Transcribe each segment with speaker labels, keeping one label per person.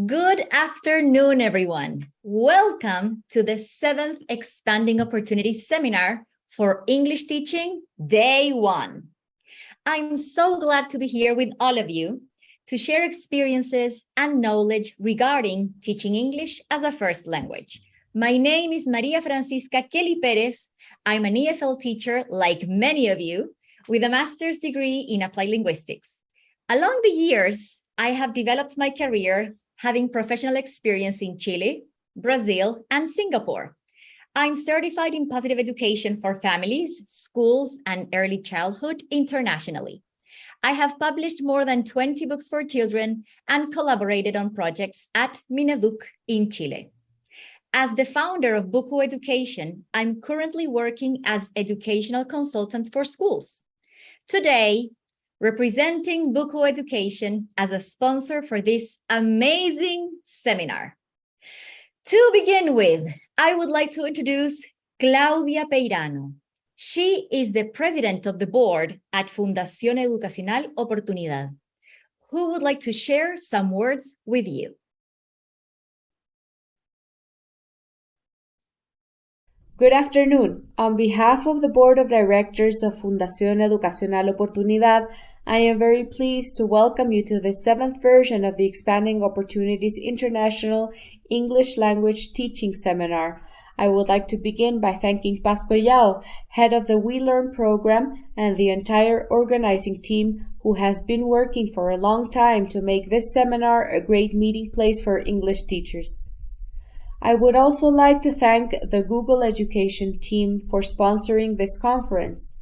Speaker 1: Good afternoon, everyone. Welcome to the 7th Expanding Opportunities Seminar for English Teaching, Day 1. I'm so glad to be here with all of you to share experiences and knowledge regarding teaching English as a first language. My name is Maria Francisca Kelly Perez. I'm an EFL teacher, like many of you, with a master's degree in applied linguistics. Along the years, I have developed my career having professional experience in Chile, Brazil, and Singapore. I'm certified in positive education for families, schools, and early childhood internationally. I have published more than 20 books for children and collaborated on projects at Mineduc in Chile. As the founder of Buku Education, I'm currently working as educational consultant for schools. Today, representing Buku Education as a sponsor for this amazing seminar. To begin with, I would like to introduce Claudia Peirano. She is the president of the board at Fundación Educacional Oportunidad, who would like to share some words with you.
Speaker 2: Good afternoon. On behalf of the Board of Directors of Fundación Educacional Oportunidad, I am very pleased to welcome you to the 7th version of the Expanding Opportunities International English Language Teaching Seminar. I would like to begin by thanking Pasco Yao, head of the We Learn program, and the entire organizing team who has been working for a long time to make this seminar a great meeting place for English teachers. I would also like to thank the Google Education team for sponsoring this conference.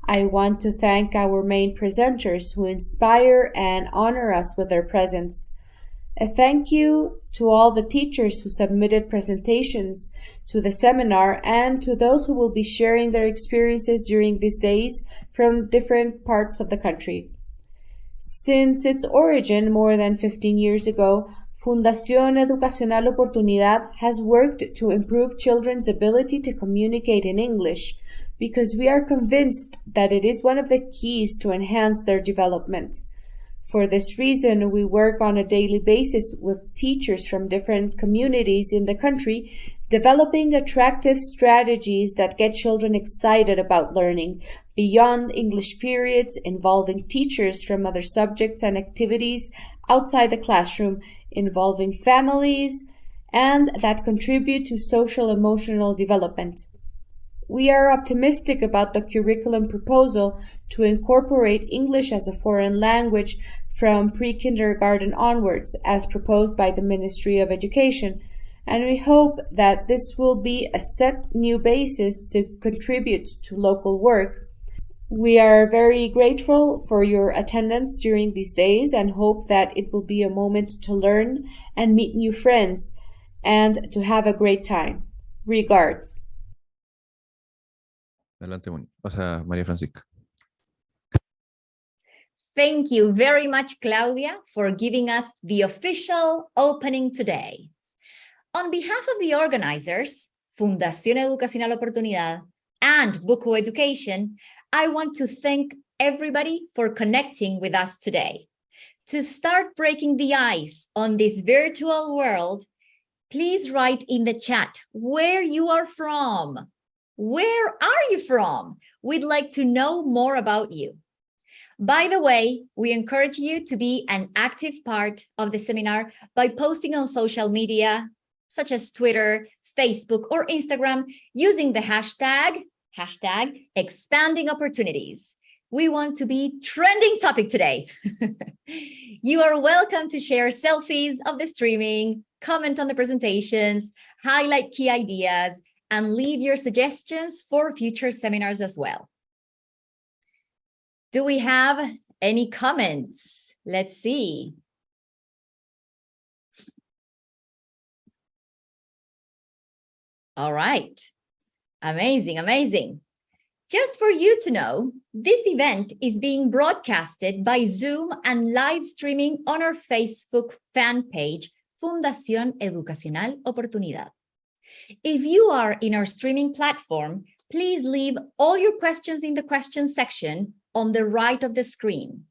Speaker 2: I want to thank our main presenters who inspire and honor us with their presence. A thank you to all the teachers who submitted presentations to the seminar and to those who will be sharing their experiences during these days from different parts of the country. Since its origin more than 15 years ago, Fundación Educacional Oportunidad has worked to improve children's ability to communicate in English because we are convinced that it is one of the keys to enhance their development. For this reason, we work on a daily basis with teachers from different communities in the country, developing attractive strategies that get children excited about learning beyond English periods, involving teachers from other subjects and activities outside the classroom, involving families, and that contribute to social-emotional development. We are optimistic about the curriculum proposal to incorporate English as a foreign language from pre-kindergarten onwards, as proposed by the Ministry of Education, and we hope that this will be a set new basis to contribute to local work. We are very grateful for your attendance during these days and hope that it will be a moment to learn and meet new friends and to have a great time. Regards.
Speaker 3: Adelante, María Francisca.
Speaker 1: Thank you very much, Claudia, for giving us the official opening today. On behalf of the organizers, Fundación Educacional Oportunidad and Buku Education, I want to thank everybody for connecting with us today. To start breaking the ice on this virtual world, please write in the chat where you are from. Where are you from? We'd like to know more about you. By the way, we encourage you to be an active part of the seminar by posting on social media, such as Twitter, Facebook, or Instagram, using the hashtag expanding opportunities. We want to be trending topic today. You are welcome to share selfies of the streaming, comment on the presentations, highlight key ideas, and leave your suggestions for future seminars as well. Do we have any comments? Let's see. All right. Amazing, amazing. Just for you to know, this event is being broadcasted by Zoom and live streaming on our Facebook fan page, Fundación Educacional Oportunidad. If you are in our streaming platform, please leave all your questions in the questions section on the right of the screen.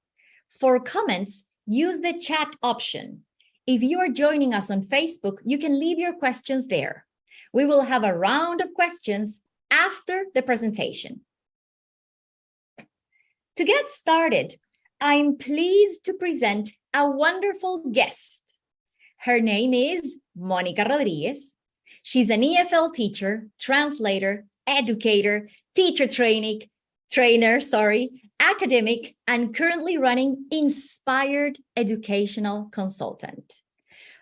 Speaker 1: For comments, use the chat option. If you are joining us on Facebook, you can leave your questions there. We will have a round of questions after the presentation. To get started, I'm pleased to present a wonderful guest. Her name is Mónica Rodríguez. She's an EFL teacher, translator, educator, teacher trainer, academic, and currently running Inspired Educational Consultant.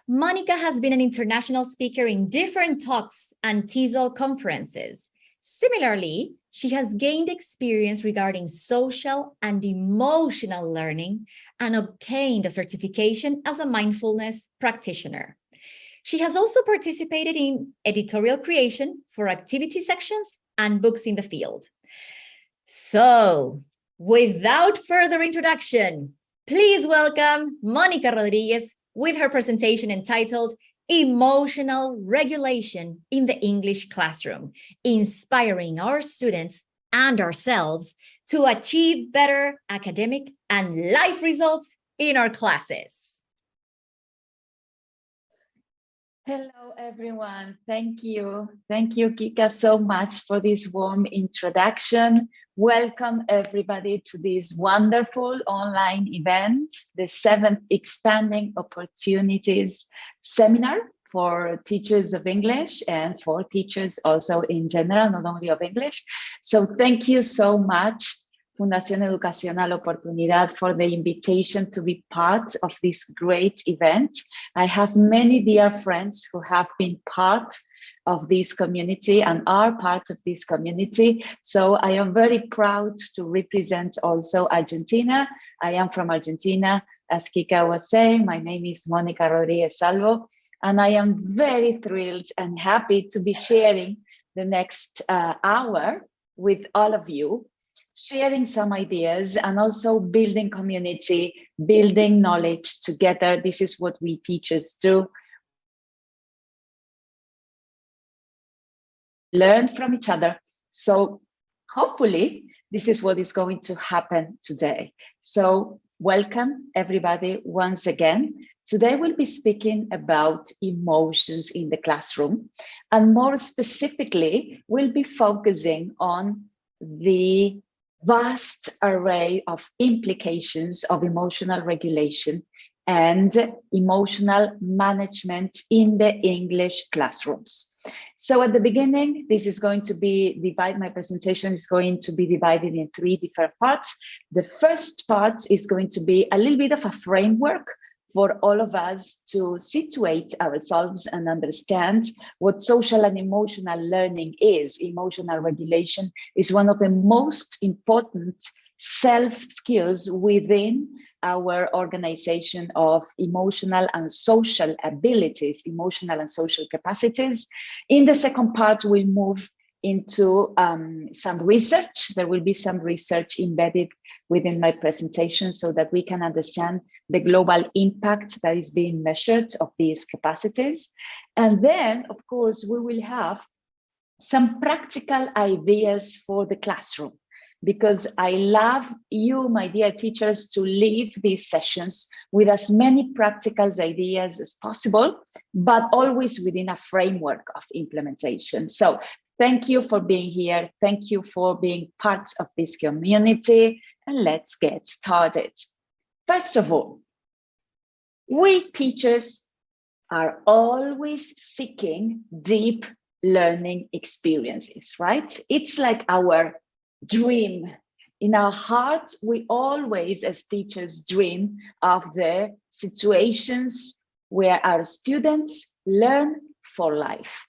Speaker 1: Mónica has been an international speaker in different talks and TESOL conferences. Similarly, she has gained experience regarding social and emotional learning and obtained a certification as a mindfulness practitioner. She has also participated in editorial creation for activity sections and books in the field. So, without further introduction, please welcome Mónica Rodríguez with her presentation entitled Emotional Regulation in the English Classroom, inspiring our students and ourselves to achieve better academic and life results in our classes.
Speaker 4: Hello, everyone. Thank you. Thank you, Kika, so much for this warm introduction. Welcome, everybody, to this wonderful online event, the 7th Expanding Opportunities Seminar for teachers of English and for teachers also in general, not only of English. So thank you so much, Fundación Educacional Oportunidad, for the invitation to be part of this great event. I have many dear friends who have been part of this community and are part of this community. So I am very proud to represent also Argentina. I am from Argentina. As Kika was saying, my name is Mónica Rodríguez Salvo, and I am very thrilled and happy to be sharing the next hour with all of you, sharing some ideas and also building community, building knowledge together. This is what we teachers do. Learn from each other. So hopefully this is what is going to happen today. So welcome everybody once again. Today we'll be speaking about emotions in the classroom, and more specifically, we'll be focusing on the vast array of implications of emotional regulation and emotional management in the English classrooms. So at the beginning, this is going to be my presentation is going to be divided in 3 different parts. The first part is going to be a little bit of a framework for all of us to situate ourselves and understand what social and emotional learning is. Emotional regulation is one of the most important self-skills within our organization of emotional and social abilities, emotional and social capacities. In the second part, we'll move into some research. There will be some research embedded within my presentation so that we can understand the global impact that is being measured of these capacities. And then, of course, we will have some practical ideas for the classroom, because I love you, my dear teachers, to leave these sessions with as many practical ideas as possible, but always within a framework of implementation. So thank you for being here. Thank you for being part of this community. And let's get started. First of all, we teachers are always seeking deep learning experiences, right? It's like our dream. In our heart, we always, as teachers, dream of the situations where our students learn for life.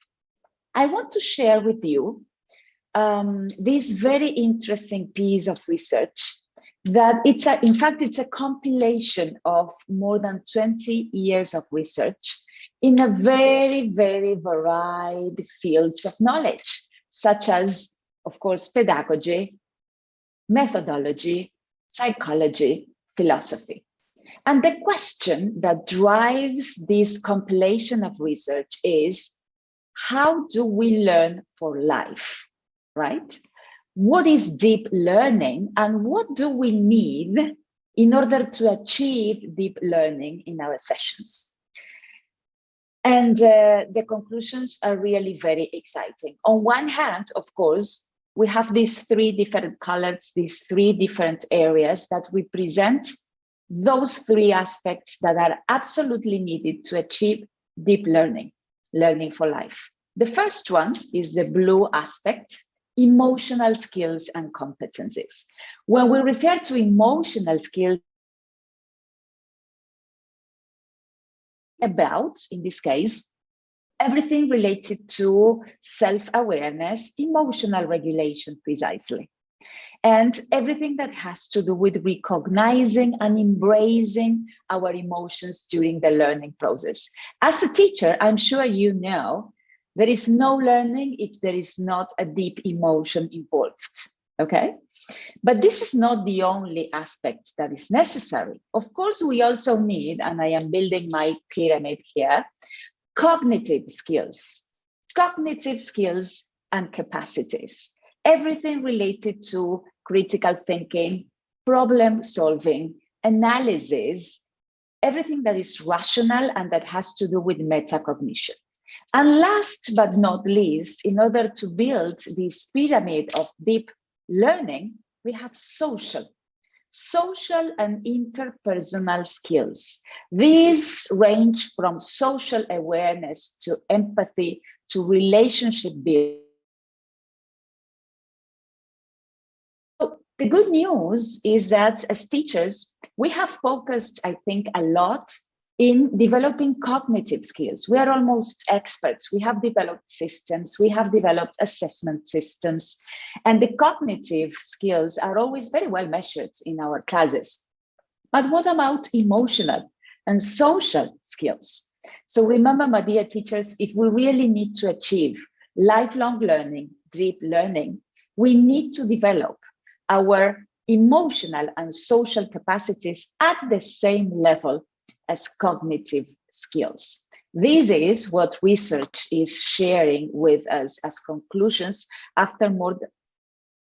Speaker 4: I want to share with you this very interesting piece of research that in fact, it's a compilation of more than 20 years of research in a very, very varied fields of knowledge, such as, of course, pedagogy, methodology, psychology, philosophy. And the question that drives this compilation of research is, how do we learn for life, right? What is deep learning and what do we need in order to achieve deep learning in our sessions? And the conclusions are really very exciting. On one hand, of course, we have these three different colors, these three different areas that we present those three aspects that are absolutely needed to achieve deep learning, learning for life. The first one is the blue aspect, emotional skills and competencies. When we refer to emotional skills, about, in this case, everything related to self-awareness, emotional regulation precisely, and everything that has to do with recognizing and embracing our emotions during the learning process. As a teacher, I'm sure you know, there is no learning if there is not a deep emotion involved, okay? But this is not the only aspect that is necessary. Of course, we also need, and I am building my pyramid here, cognitive skills and capacities. Everything related to critical thinking, problem solving, analysis, everything that is rational and that has to do with metacognition. And last but not least, in order to build this pyramid of deep learning, we have social and interpersonal skills. These range from social awareness to empathy to relationship building. So the good news is that as teachers, we have focused, I think, a lot in developing cognitive skills. We are almost experts. We have developed systems, we have developed assessment systems, and the cognitive skills are always very well measured in our classes. But what about emotional and social skills? So remember, my dear teachers, if we really need to achieve lifelong learning, deep learning, we need to develop our emotional and social capacities at the same level as cognitive skills. This is what research is sharing with us as conclusions after more than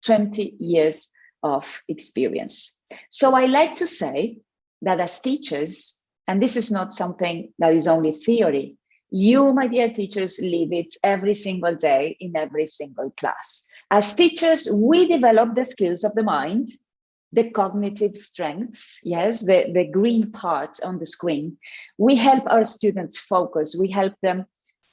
Speaker 4: 20 years of experience. So I like to say that as teachers, and this is not something that is only theory, you, my dear teachers, live it every single day in every single class. As teachers, we develop the skills of the mind, the cognitive strengths, yes, the green part on the screen. We help our students focus. We help them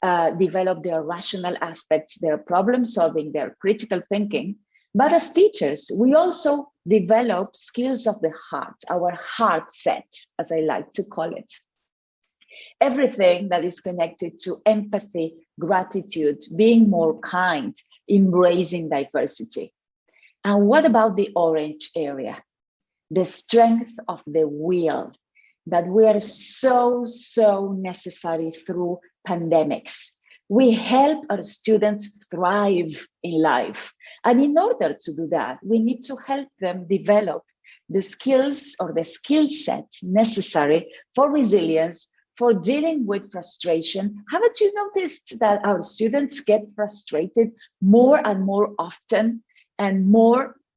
Speaker 4: develop their rational aspects, their problem solving, their critical thinking. But as teachers, we also develop skills of the heart, our heart set, as I like to call it. Everything that is connected to empathy, gratitude, being more kind, embracing diversity. And what about the orange area? The strength of the will that we are so necessary through pandemics. We help our students thrive in life. And in order to do that, we need to help them develop the skills or the skill sets necessary for resilience, for dealing with frustration. Haven't you noticed that our students get frustrated more and more often and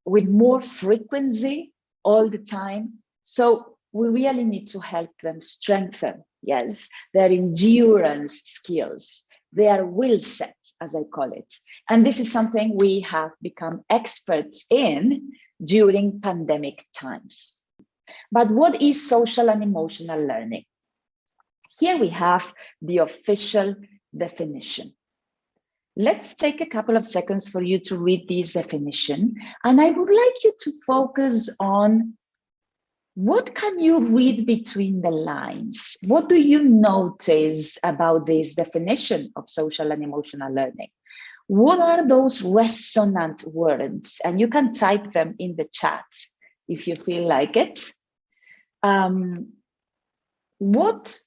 Speaker 4: with more frequency all the time? So we really need to help them strengthen, yes, their endurance skills, their will set, as I call it. And this is something we have become experts in during pandemic times. But what is social and emotional learning? Here we have the official definition. Let's take a couple of seconds for you to read this definition. And I would like you to focus on what can you read between the lines? What do you notice about this definition of social and emotional learning? What are those resonant words? And you can type them in the chat if you feel like it. What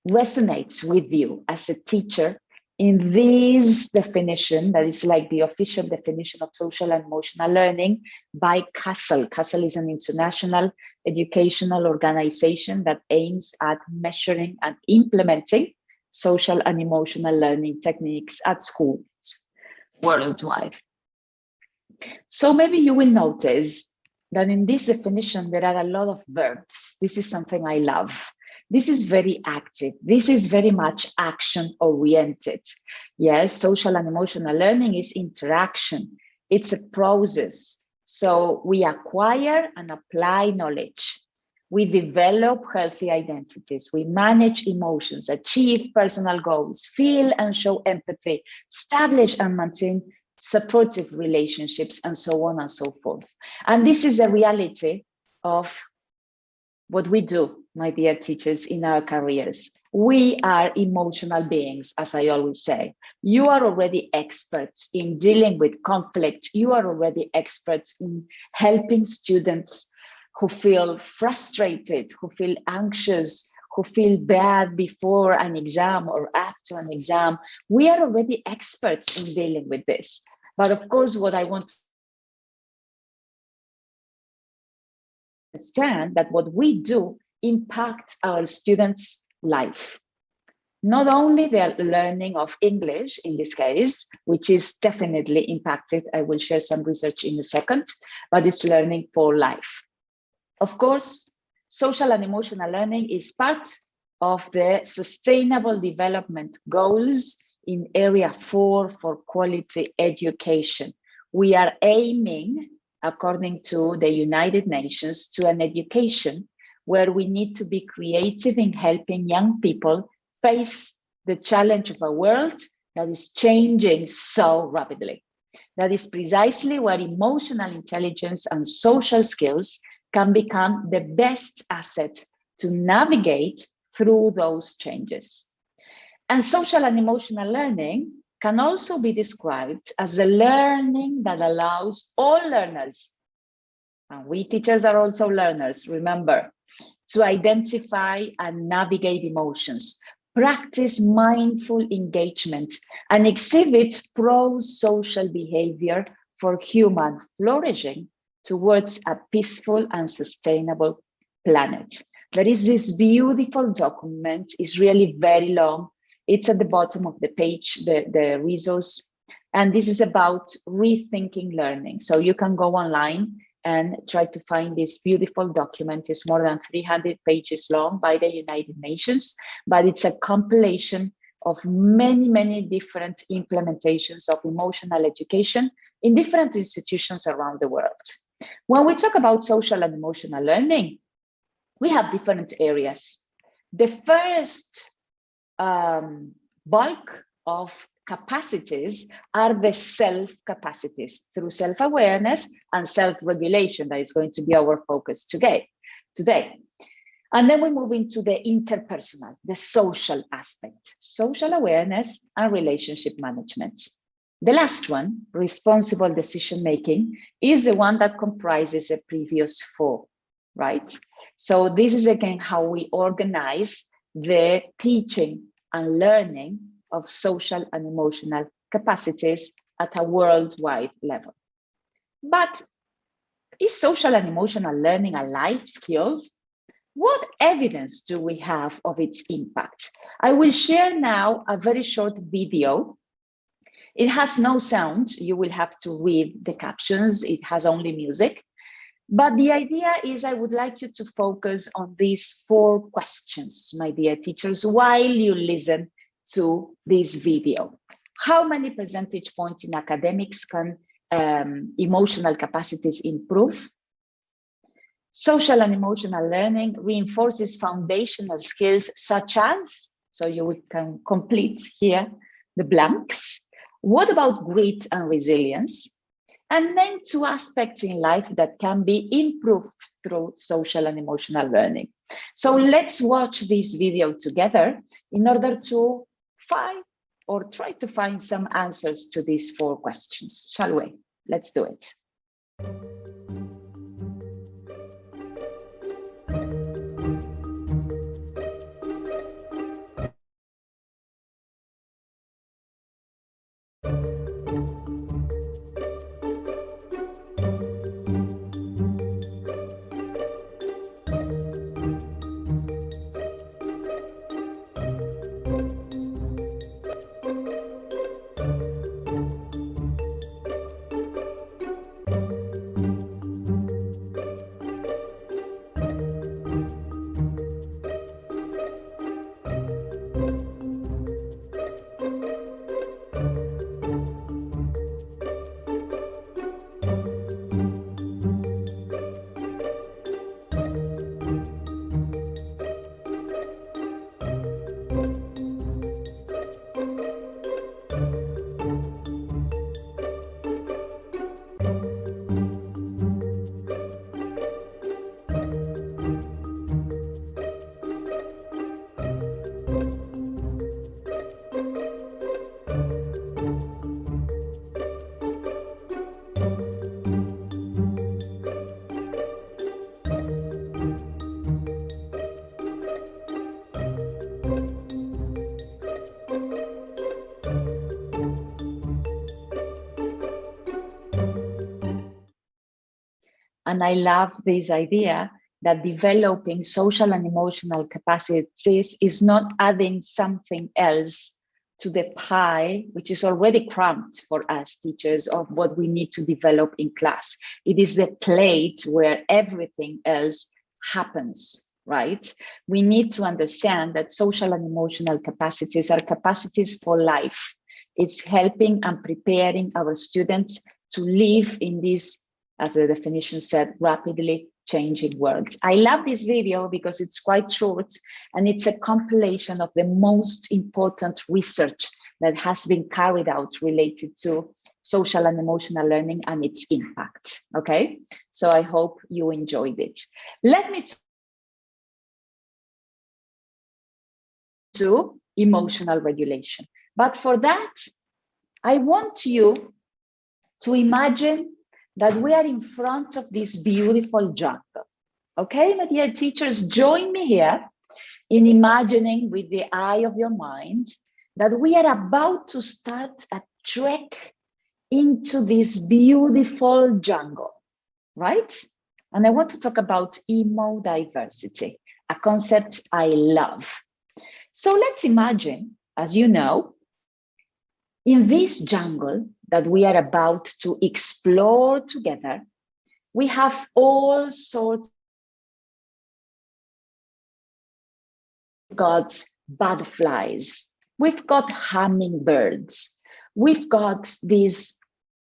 Speaker 4: resonates with you as a teacher in this definition that is like the official definition of social and emotional learning by CASEL. CASEL is an international educational organization that aims at measuring and implementing social and emotional learning techniques at schools worldwide. So maybe you will notice that in this definition, there are a lot of verbs. This is something I love. This is very active. This is very much action-oriented. Yes, social and emotional learning is interaction. It's a process. So we acquire and apply knowledge. We develop healthy identities. We manage emotions, achieve personal goals, feel and show empathy, establish and maintain supportive relationships, and so on and so forth. And this is a reality of what we do, my dear teachers, in our careers. We are emotional beings, as I always say. You are already experts in dealing with conflict. You are already experts in helping students who feel frustrated, who feel anxious, who feel bad before an exam or after an exam. We are already experts in dealing with this. But of course, what I want to understand that what we do impacts our students' life. Not only their learning of English in this case, which is definitely impacted, I will share some research in a second, but it's learning for life. Of course, social and emotional learning is part of the Sustainable Development Goals in Area 4 for quality education. We are aiming, according to the United Nations, to an education where we need to be creative in helping young people face the challenge of a world that is changing so rapidly. That is precisely where emotional intelligence and social skills can become the best asset to navigate through those changes. And social and emotional learning can also be described as a learning that allows all learners, and we teachers are also learners, remember, to identify and navigate emotions, practice mindful engagement, and exhibit pro-social behavior for human flourishing towards a peaceful and sustainable planet. There is this beautiful document. It's really very long. It's at the bottom of the page, the resource. And this is about rethinking learning. So you can go online and try to find this beautiful document. It's more than 300 pages long by the United Nations, but it's a compilation of many, many different implementations of emotional education in different institutions around the world. When we talk about social and emotional learning, we have different areas. The first bulk of capacities are the self-capacities through self-awareness and self-regulation. That is going to be our focus today. And then we move into the interpersonal, the social aspect, social awareness and relationship management. The last one, responsible decision-making, is the one that comprises the previous four, right? So this is again how we organize the teaching and learning of social and emotional capacities at a worldwide level. But is social and emotional learning a life skill? What evidence do we have of its impact? I will share now a very short video. It has no sound. You will have to read the captions. It has only music. But the idea is I would like you to focus on these 4 questions, my dear teachers, while you listen to this video. How many percentage points in academics can emotional capacities improve? Social and emotional learning reinforces foundational skills such as, so you can complete here the blanks. What about grit and resilience? And name 2 aspects in life that can be improved through social and emotional learning. So let's watch this video together in order to find or try to find some answers to these 4 questions. Shall we? Let's do it. And I love this idea that developing social and emotional capacities is not adding something else to the pie, which is already cramped for us teachers, of what we need to develop in class. It is the plate where everything else happens, right? We need to understand that social and emotional capacities are capacities for life. It's helping and preparing our students to live in this, as the definition said, rapidly changing world. I love this video because it's quite short and it's a compilation of the most important research that has been carried out related to social and emotional learning and its impact. Okay, so I hope you enjoyed it. Let me to emotional regulation. But for that, I want you to imagine that we are in front of this beautiful jungle. Okay, my dear teachers, join me here in imagining with the eye of your mind that we are about to start a trek into this beautiful jungle, right? And I want to talk about emo diversity, a concept I love. So let's imagine, as you know, in this jungle that we are about to explore together, we have all sorts of got butterflies, we've got hummingbirds, we've got this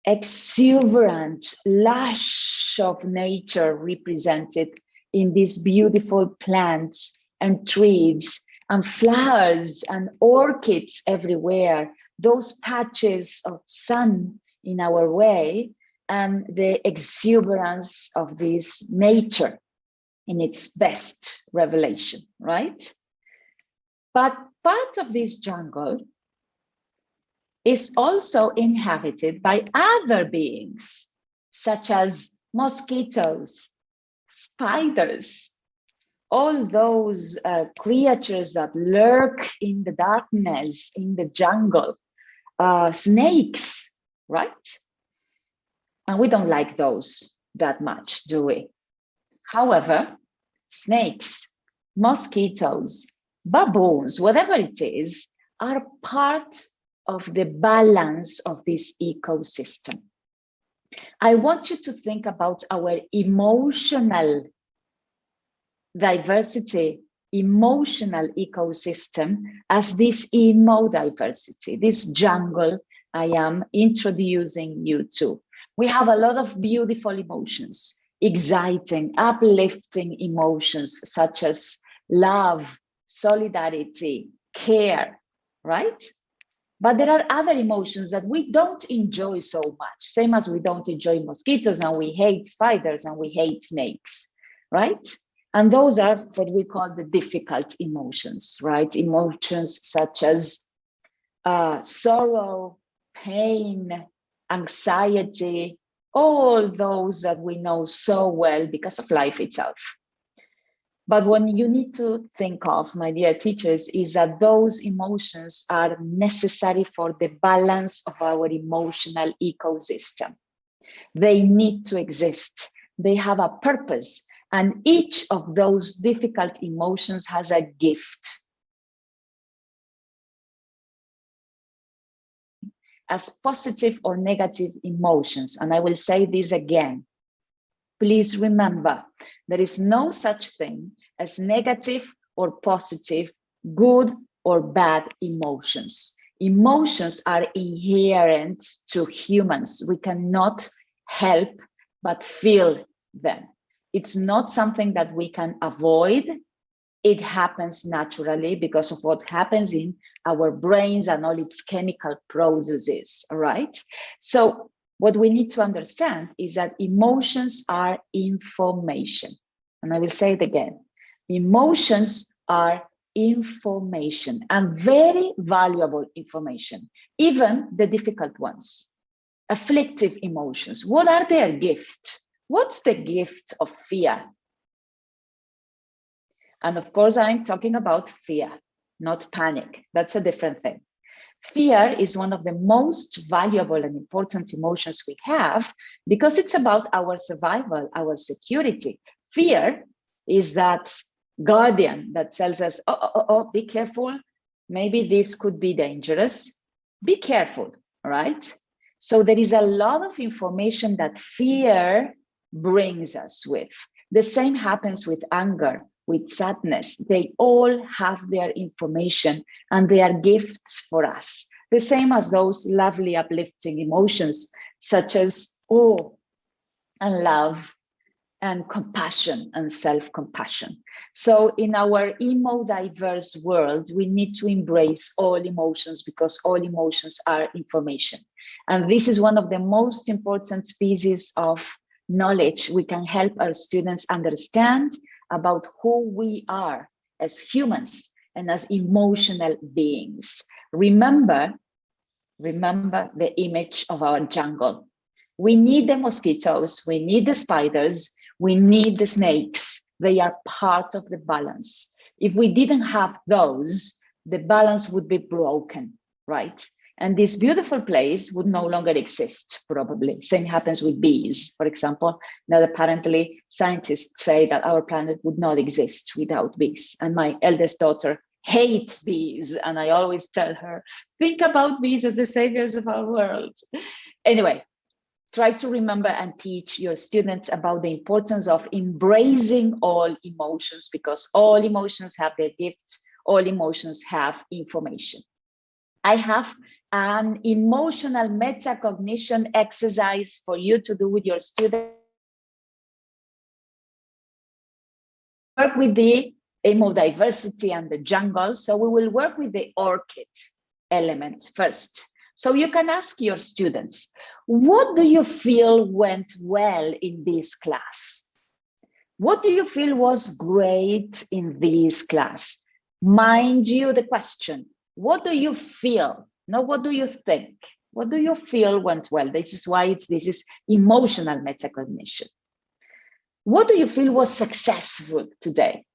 Speaker 4: exuberant lush of nature represented in these beautiful plants and trees and flowers and orchids everywhere, those patches of sun in our way, and the exuberance of this nature in its best revelation, right? But part of this jungle is also inhabited by other beings, such as mosquitoes, spiders, all those creatures that lurk in the darkness, in the jungle, snakes, right? And we don't like those that much, do we? However, snakes, mosquitoes, baboons, whatever it is, are part of the balance of this ecosystem. I want you to think about our emotional diversity, emotional ecosystem as this emo diversity, this jungle I am introducing you to. We have a lot of beautiful emotions, exciting, uplifting emotions such as love, solidarity, care, right? But there are other emotions that we don't enjoy so much, same as we don't enjoy mosquitoes and we hate spiders and we hate snakes, right? And those are what we call the difficult emotions, right? Emotions such as sorrow, pain, anxiety, all those that we know so well because of life itself. But what you need to think of, my dear teachers, is that those emotions are necessary for the balance of our emotional ecosystem. They need to exist. They have a purpose. And each of those difficult emotions has a gift. As positive or negative emotions. And I will say this again. Please remember, there is no such thing as negative or positive, good or bad emotions. Emotions are inherent to humans. We cannot help but feel them. It's not something that we can avoid. It happens naturally because of what happens in our brains and all its chemical processes, all right? So what we need to understand is that emotions are information. And I will say it again. Emotions are information, and very valuable information, even the difficult ones. Afflictive emotions, what are their gifts? What's the gift of fear? And of course, I'm talking about fear, not panic. That's a different thing. Fear is one of the most valuable and important emotions we have because it's about our survival, our security. Fear is that guardian that tells us, oh, be careful. Maybe this could be dangerous. Be careful, right? So there is a lot of information that fear brings us with. The same happens with anger, with sadness. They all have their information and they are gifts for us. The same as those lovely uplifting emotions such as awe and love and compassion and self-compassion. So in our emo-diverse world, we need to embrace all emotions because all emotions are information. And this is one of the most important pieces of knowledge we can help our students understand about who we are as humans and as emotional beings. Remember the image of our jungle. We need the mosquitoes, we need the spiders, we need the snakes. They are part of the balance. If we didn't have those, the balance would be broken, right? And this beautiful place would no longer exist, probably. Same happens with bees, for example. Now, apparently, scientists say that our planet would not exist without bees. And my eldest daughter hates bees. And I always tell her, think about bees as the saviors of our world. Anyway, try to remember and teach your students about the importance of embracing all emotions because all emotions have their gifts. All emotions have information. I have an emotional metacognition exercise for you to do with your students. Work with the diversity and the jungle. So we will work with the orchid element first. So you can ask your students, what do you feel went well in this class? What do you feel was great in this class? Mind you, the question, what do you feel? Not what do you think? What do you feel went well? This is why this is emotional metacognition. What do you feel was successful today?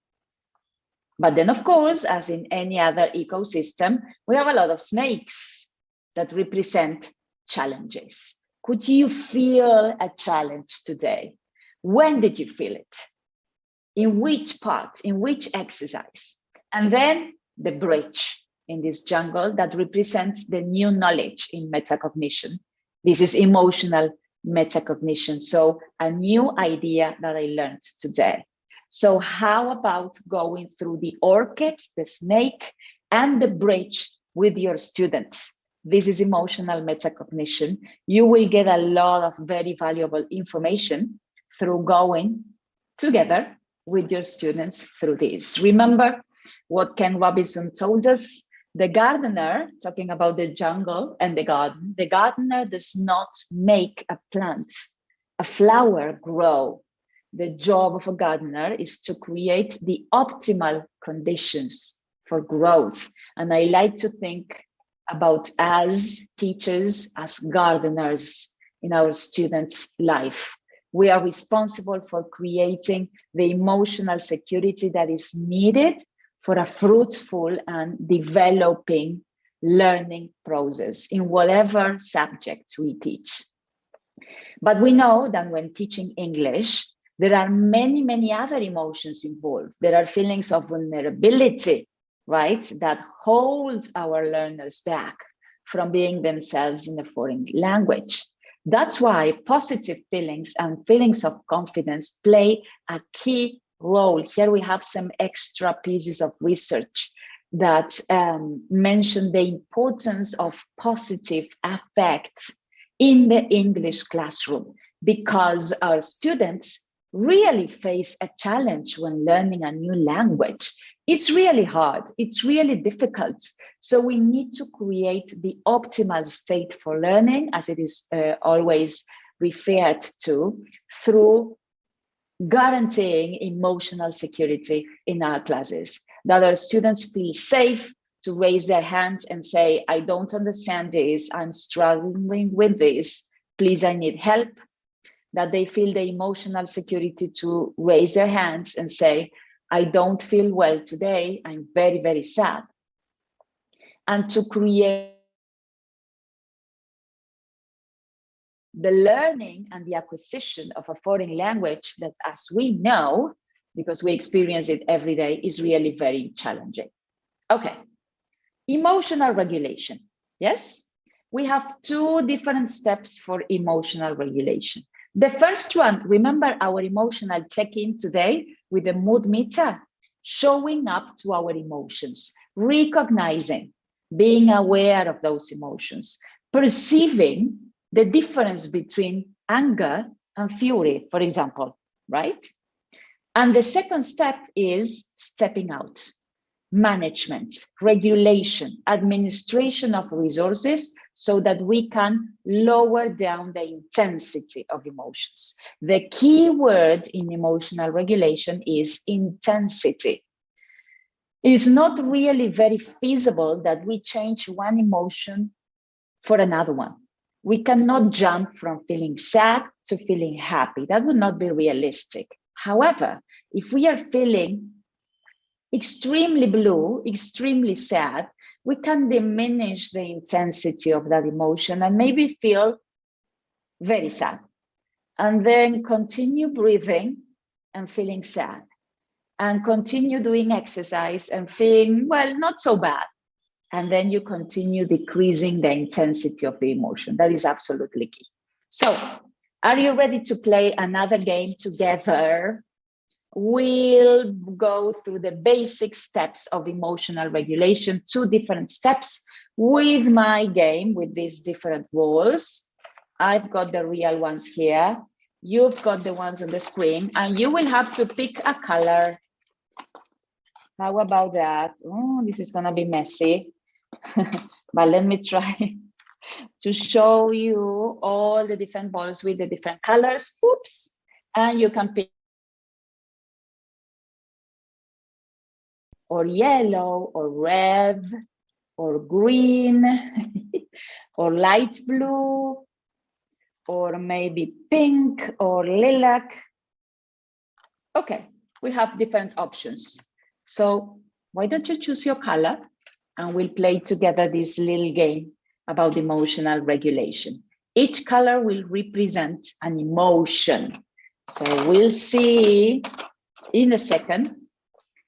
Speaker 4: But then, of course, as in any other ecosystem, we have a lot of snakes that represent challenges. Could you feel a challenge today? When did you feel it? In which part? In which exercise? And then the bridge in this jungle that represents the new knowledge in metacognition. This is emotional metacognition. So a new idea that I learned today. So how about going through the orchid, the snake, and the bridge with your students? This is emotional metacognition. You will get a lot of very valuable information through going together with your students through this. Remember what Ken Robinson told us? The gardener, talking about the jungle and the gardener does not make a plant, a flower grow. The job of a gardener is to create the optimal conditions for growth. And I like to think about as teachers, as gardeners in our students' life. We are responsible for creating the emotional security that is needed for a fruitful and developing learning process in whatever subject we teach. But we know that when teaching English, there are many, many other emotions involved. There are feelings of vulnerability, right, that hold our learners back from being themselves in a foreign language. That's why positive feelings and feelings of confidence play a key role. Here we have some extra pieces of research that mention the importance of positive affects in the English classroom, because our students really face a challenge when learning a new language. It's really hard. It's really difficult. So we need to create the optimal state for learning, as it is always referred to, through guaranteeing emotional security in our classes, that our students feel safe to raise their hands and say, I don't understand this, I'm struggling with this, please, I need help. That they feel the emotional security to raise their hands and say, I don't feel well today, I'm very, very sad. And to create the learning and the acquisition of a foreign language that, as we know, because we experience it every day, is really very challenging. Okay, emotional regulation. Yes, we have two different steps for emotional regulation. The first one, remember our emotional check-in today with the mood meter, showing up to our emotions, recognizing, being aware of those emotions, perceiving the difference between anger and fury, for example, right? And the second step is stepping out, management, regulation, administration of resources, so that we can lower down the intensity of emotions. The key word in emotional regulation is intensity. It's not really very feasible that we change one emotion for another one. We cannot jump from feeling sad to feeling happy. That would not be realistic. However, if we are feeling extremely blue, extremely sad, we can diminish the intensity of that emotion and maybe feel very sad. And then continue breathing and feeling sad. And continue doing exercise and feeling, well, not so bad. And then you continue decreasing the intensity of the emotion. That is absolutely key. So, are you ready to play another game together? We'll go through the basic steps of emotional regulation, 2 different steps with my game, with these different rules. I've got the real ones here. You've got the ones on the screen, and you will have to pick a color. How about that? Oh, this is gonna be messy. But let me try to show you all the different balls with the different colors. Oops. And you can pick or yellow or red or green or light blue or maybe pink or lilac. Okay, we have different options. So why don't you choose your color? And we'll play together this little game about emotional regulation. Each color will represent an emotion. So we'll see in a second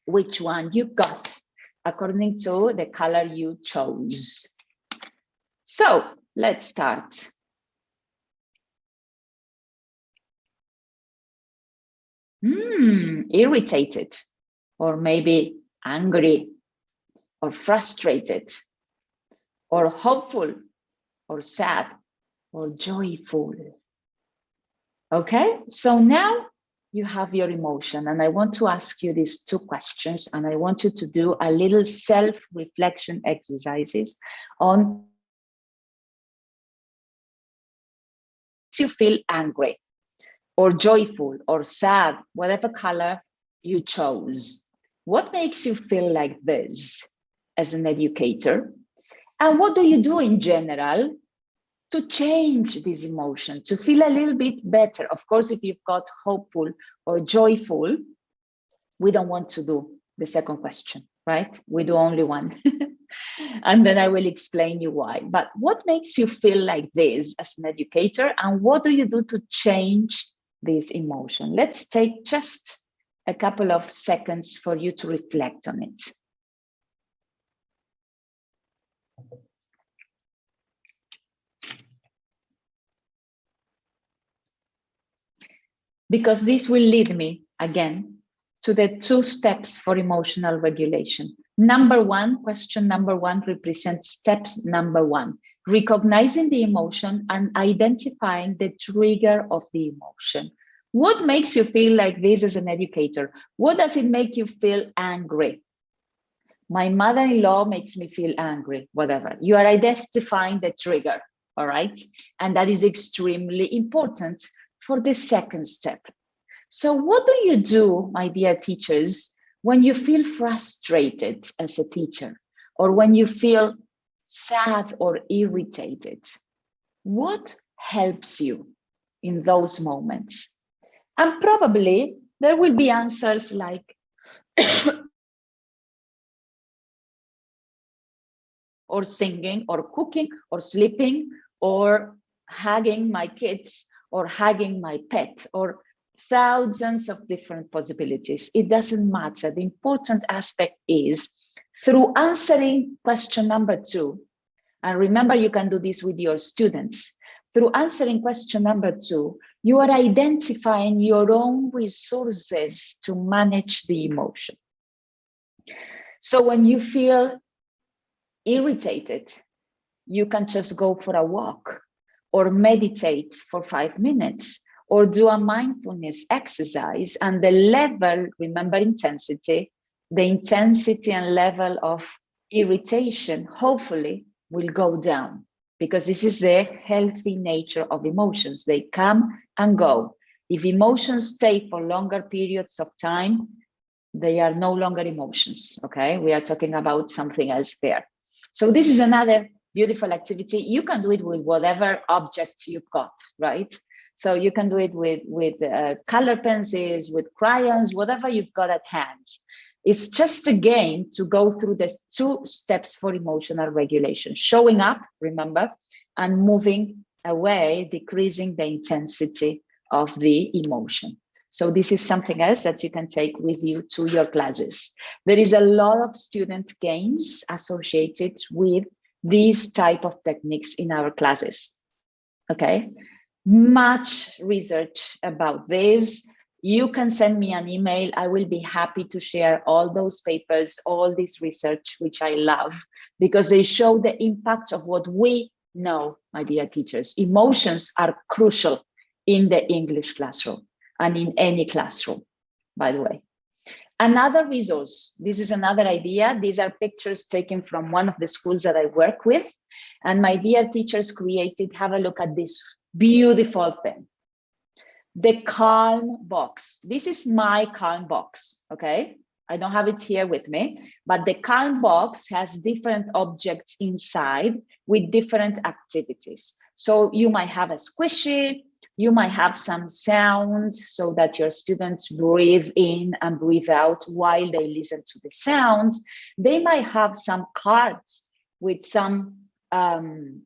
Speaker 4: which one you got according to the color you chose. So let's start. Irritated, or maybe angry, or frustrated, or hopeful, or sad, or joyful. Okay, so now you have your emotion, and I want to ask you these 2 questions, and I want you to do a little self-reflection exercises on if you feel angry, or joyful, or sad, whatever color you chose. What makes you feel like this as an educator? And what do you do in general to change this emotion, to feel a little bit better? Of course, if you've got hopeful or joyful, we don't want to do the second question, right? We do only one. And then I will explain you why. But what makes you feel like this as an educator? And what do you do to change this emotion? Let's take just a couple of seconds for you to reflect on it. Because this will lead me again to the 2 steps for emotional regulation. Number 1, question number 1 represents steps number 1, recognizing the emotion and identifying the trigger of the emotion. What makes you feel like this as an educator? What does it make you feel angry? My mother-in-law makes me feel angry, whatever. You are identifying the trigger, all right? And that is extremely important for the second step. So what do you do, my dear teachers, when you feel frustrated as a teacher, or when you feel sad or irritated? What helps you in those moments? And probably there will be answers like, or singing, or cooking, or sleeping, or hugging my kids, or hugging my pet, or thousands of different possibilities. It doesn't matter. The important aspect is through answering question number 2, and remember, you can do this with your students. Through answering question number 2, you are identifying your own resources to manage the emotion. So when you feel irritated, you can just go for a walk, or meditate for 5 minutes, or do a mindfulness exercise, and the level, remember intensity, the intensity and level of irritation hopefully will go down, because this is the healthy nature of emotions. They come and go. If emotions stay for longer periods of time, they are no longer emotions, okay? We are talking about something else there. So this is another beautiful activity. You can do it with whatever objects you've got, right? So you can do it with color pencils, with crayons, whatever you've got at hand. It's just a game to go through the 2 steps for emotional regulation: showing up, remember, and moving away, decreasing the intensity of the emotion. So this is something else that you can take with you to your classes. There is a lot of student gains associated with these type of techniques in our classes, okay? Much research about this. You can send me an email. I will be happy to share all those papers, all this research, which I love, because they show the impact of what we know, my dear teachers. Emotions are crucial in the English classroom and in any classroom, by the way. Another resource, this is another idea. These are pictures taken from one of the schools that I work with. And my dear teachers created, have a look at this beautiful thing. The calm box. This is my calm box, okay? I don't have it here with me, but the calm box has different objects inside with different activities. So you might have a squishy, you might have some sounds so that your students breathe in and breathe out while they listen to the sound. They might have some cards with some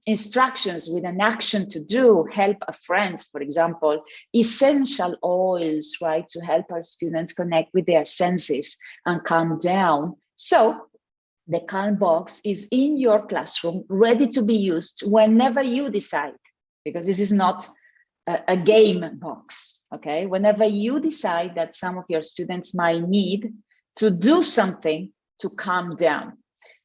Speaker 4: instructions, with an action to do, help a friend, for example, essential oils, right, to help our students connect with their senses and calm down. So the calm box is in your classroom, ready to be used whenever you decide, because this is not a game box, okay? Whenever you decide that some of your students might need to do something to calm down.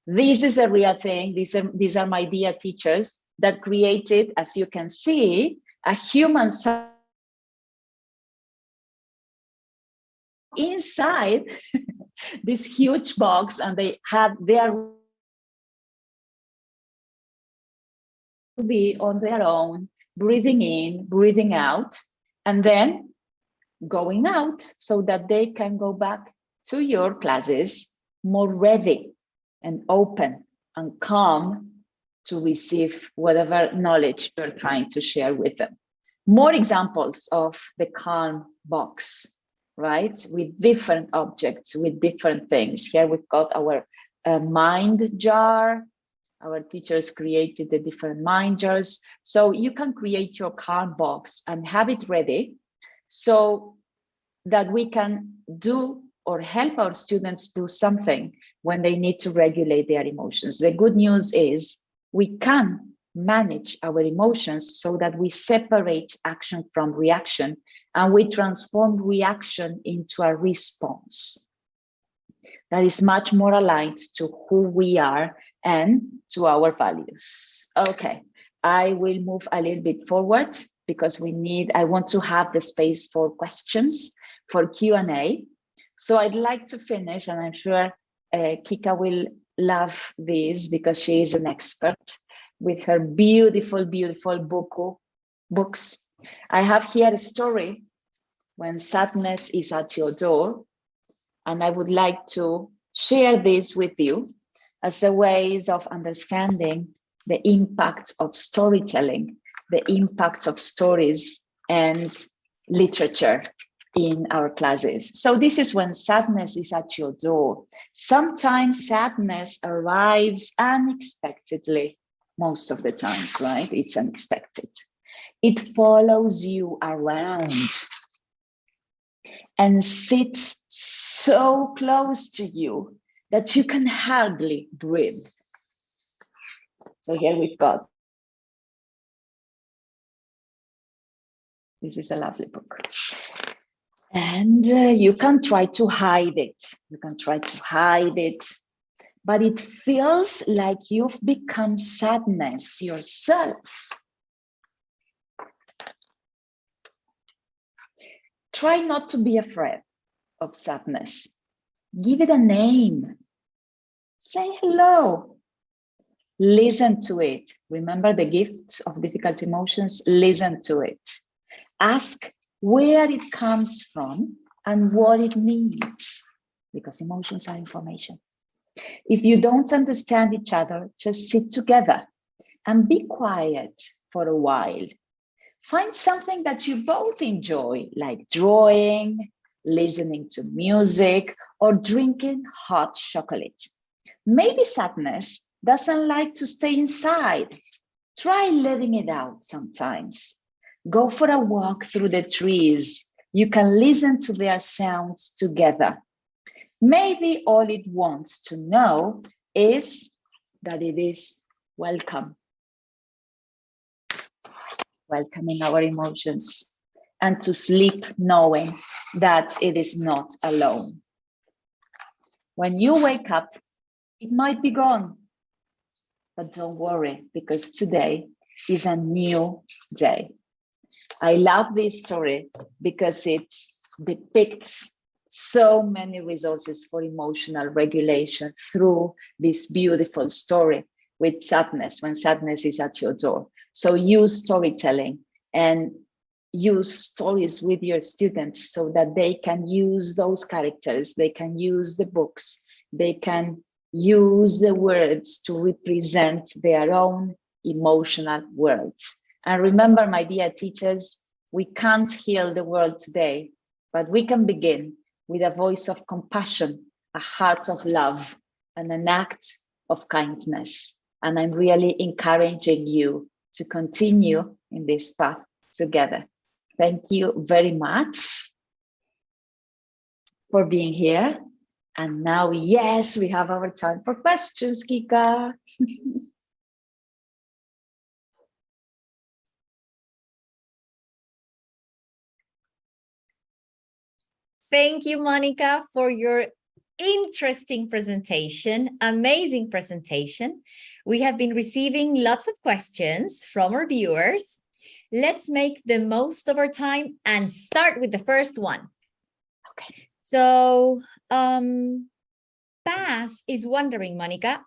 Speaker 4: This is a real thing. These are my dear teachers that created, as you can see, a human inside this huge box, and they are to be on their own, breathing in, breathing out, and then going out so that they can go back to your classes more ready and open and calm to receive whatever knowledge you're trying to share with them. More examples of the calm box, right? With different objects, with different things. Here we've got our mind jar. Our teachers created the different mind jars. So you can create your calm box and have it ready so that we can do or help our students do something when they need to regulate their emotions. The good news is we can manage our emotions so that we separate action from reaction, and we transform reaction into a response that is much more aligned to who we are and to our values. Okay, I will move a little bit forward because I want to have the space for questions, for Q&A. So I'd like to finish, and I'm sure Kika will love this because she is an expert with her beautiful, beautiful books. I have here a story, When Sadness is at Your Door, and I would like to share this with you as a ways of understanding the impact of storytelling, the impact of stories and literature in our classes. So this is When Sadness is at Your Door. Sometimes sadness arrives unexpectedly, most of the times, right? It's unexpected. It follows you around and sits so close to you that you can hardly breathe. So here we've got, this is a lovely book. And you can try to hide it. You can try to hide it, but it feels like you've become sadness yourself. Try not to be afraid of sadness. Give it a name. Say hello. Listen to it. Remember the gifts of difficult emotions? Listen to it. Ask where it comes from and what it means, because emotions are information. If you don't understand each other, just sit together and be quiet for a while. Find something that you both enjoy, like drawing, listening to music, or drinking hot chocolate. Maybe sadness doesn't like to stay inside. Try letting it out sometimes. Go for a walk through the trees. You can listen to their sounds together. Maybe all it wants to know is that it is welcome. Welcoming our emotions, and to sleep knowing that it is not alone. When you wake up, it might be gone, but don't worry, because today is a new day. I love this story because it depicts so many resources for emotional regulation through this beautiful story with sadness, When Sadness is at Your Door. So use storytelling and use stories with your students so that they can use those characters, they can use the books, they can use the words to represent their own emotional worlds. And remember, my dear teachers, we can't heal the world today, but we can begin with a voice of compassion, a heart of love, and an act of kindness. And I'm really encouraging you to continue in this path together. Thank you very much for being here. And now, yes, we have our time for questions, Kika.
Speaker 1: Thank you, Mónica, for your interesting presentation, amazing presentation. We have been receiving lots of questions from our viewers. Let's make the most of our time and start with the first one.
Speaker 4: Okay.
Speaker 1: So, Paz is wondering, Mónica,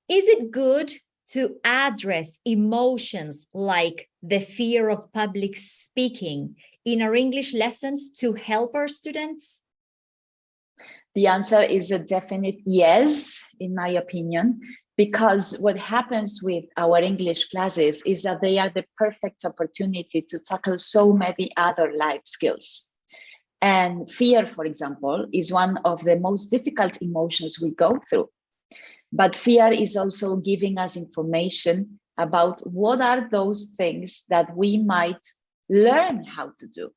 Speaker 1: is it good to address emotions like the fear of public speaking in our English lessons to help our students?
Speaker 4: The answer is a definite yes, in my opinion, because what happens with our English classes is that they are the perfect opportunity to tackle so many other life skills. And fear, for example, is one of the most difficult emotions we go through. But fear is also giving us information about what are those things that we might learn how to do.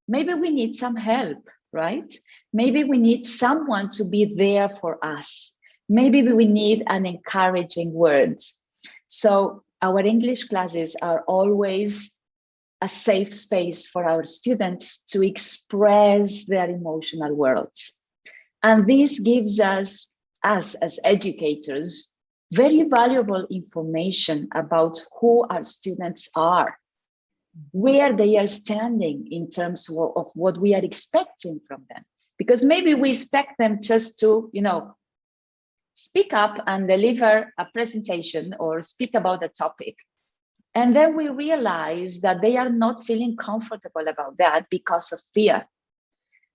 Speaker 4: Maybe we need some help, right? Maybe we need someone to be there for us. Maybe we need an encouraging word. So our English classes are always a safe space for our students to express their emotional worlds. And this gives us as educators, very valuable information about who our students are, where they are standing in terms of what we are expecting from them. Because maybe we expect them just to, speak up and deliver a presentation or speak about a topic. And then we realize that they are not feeling comfortable about that because of fear.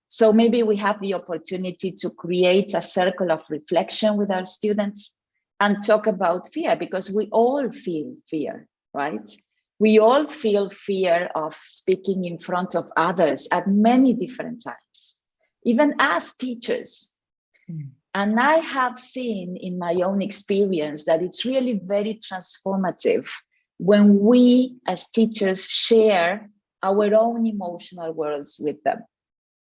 Speaker 4: So maybe we have the opportunity to create a circle of reflection with our students and talk about fear, because we all feel fear, right? We all feel fear of speaking in front of others at many different times, even as teachers. And I have seen in my own experience that it's really very transformative when we as teachers share our own emotional worlds with them.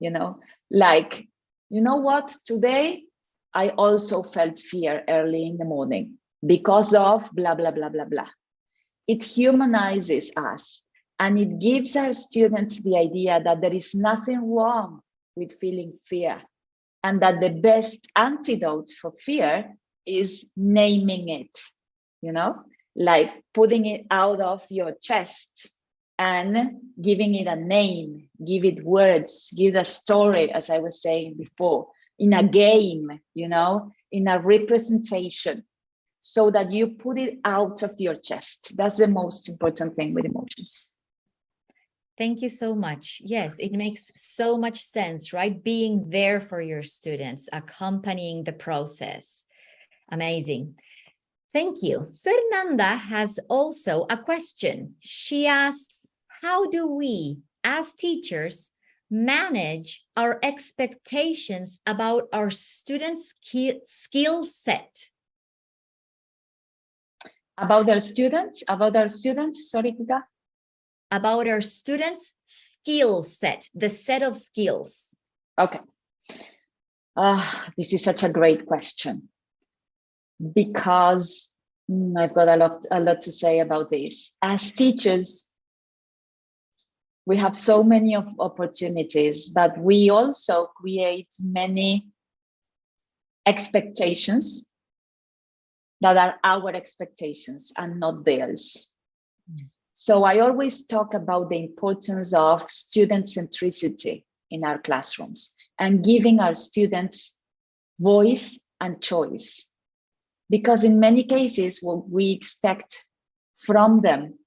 Speaker 4: You know, like, you know what, today I also felt fear early in the morning because of blah, blah, blah, blah, blah. It humanizes us, and it gives our students the idea that there is nothing wrong with feeling fear, and that the best antidote for fear is naming it, you know, like putting it out of your chest and giving it a name, give it words, give a story, as I was saying before, in a game, you know, in a representation, so that you put it out of your chest. That's the most important thing with emotions.
Speaker 1: Thank you so much. Yes, it makes so much sense, right? Being there for your students, accompanying the process. Amazing. Thank you. Fernanda has also a question. She asks, how do we, as teachers, manage our expectations about our students' skill set?
Speaker 4: About our students, sorry, Tita?
Speaker 1: About our students' skill set, the set of skills.
Speaker 4: Okay. This is such a great question, because I've got a lot to say about this. As teachers, we have so many opportunities, but we also create many expectations that are our expectations and not theirs. So I always talk about the importance of student centricity in our classrooms and giving our students voice and choice. Because in many cases, what we expect from them,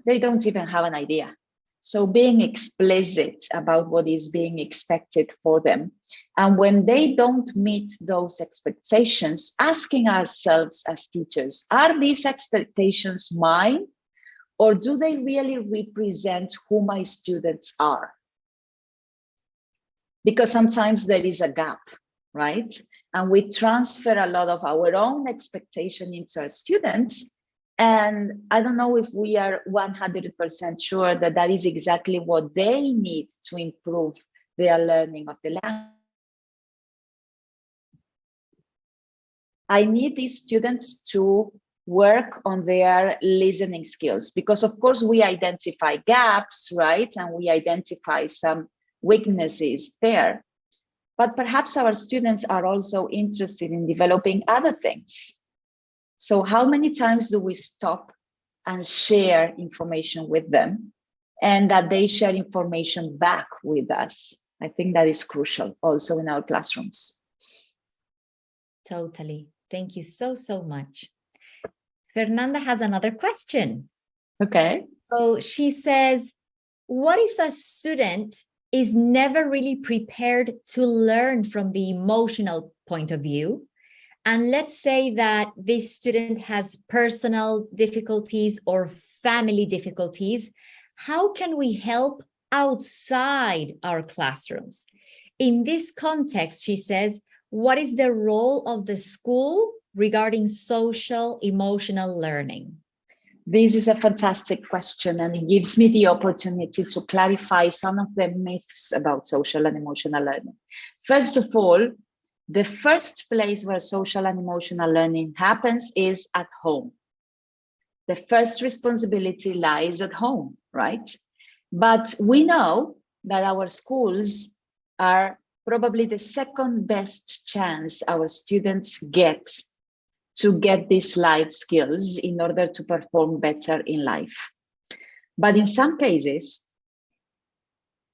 Speaker 4: they don't even have an idea. So being explicit about what is being expected for them. And when they don't meet those expectations, asking ourselves as teachers, are these expectations mine? Or do they really represent who my students are? Because sometimes there is a gap, right? And we transfer a lot of our own expectation into our students. And I don't know if we are 100% sure that that is exactly what they need to improve their learning of the language. I need these students to work on their listening skills, because of course we identify gaps, right? And we identify some weaknesses there. But perhaps our students are also interested in developing other things. So how many times do we stop and share information with them, and that they share information back with us? I think that is crucial also in our classrooms.
Speaker 1: Totally. Thank you so, so much. Fernanda has another question.
Speaker 4: Okay.
Speaker 1: So she says, what if a student is never really prepared to learn from the emotional point of view? And let's say that this student has personal difficulties or family difficulties. How can we help outside our classrooms? In this context, she says, what is the role of the school regarding social emotional learning?
Speaker 4: This is a fantastic question, and it gives me the opportunity to clarify some of the myths about social and emotional learning. First of all, the first place where social and emotional learning happens is at home. The first responsibility lies at home, right? But we know that our schools are probably the second best chance our students get to get these life skills in order to perform better in life. But in some cases,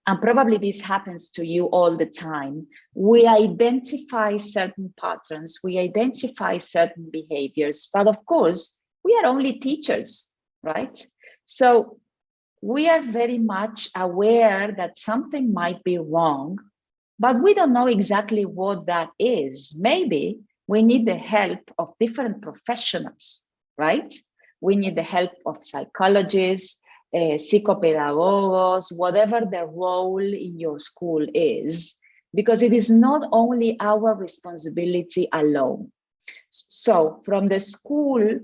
Speaker 4: and probably this happens to you all the time, we identify certain patterns, we identify certain behaviors, but of course, we are only teachers, right? So we are very much aware that something might be wrong, but we don't know exactly what that is. Maybe we need the help of different professionals, right? We need the help of psychologists, psychopedagogos, whatever the role in your school is, because it is not only our responsibility alone. So from the school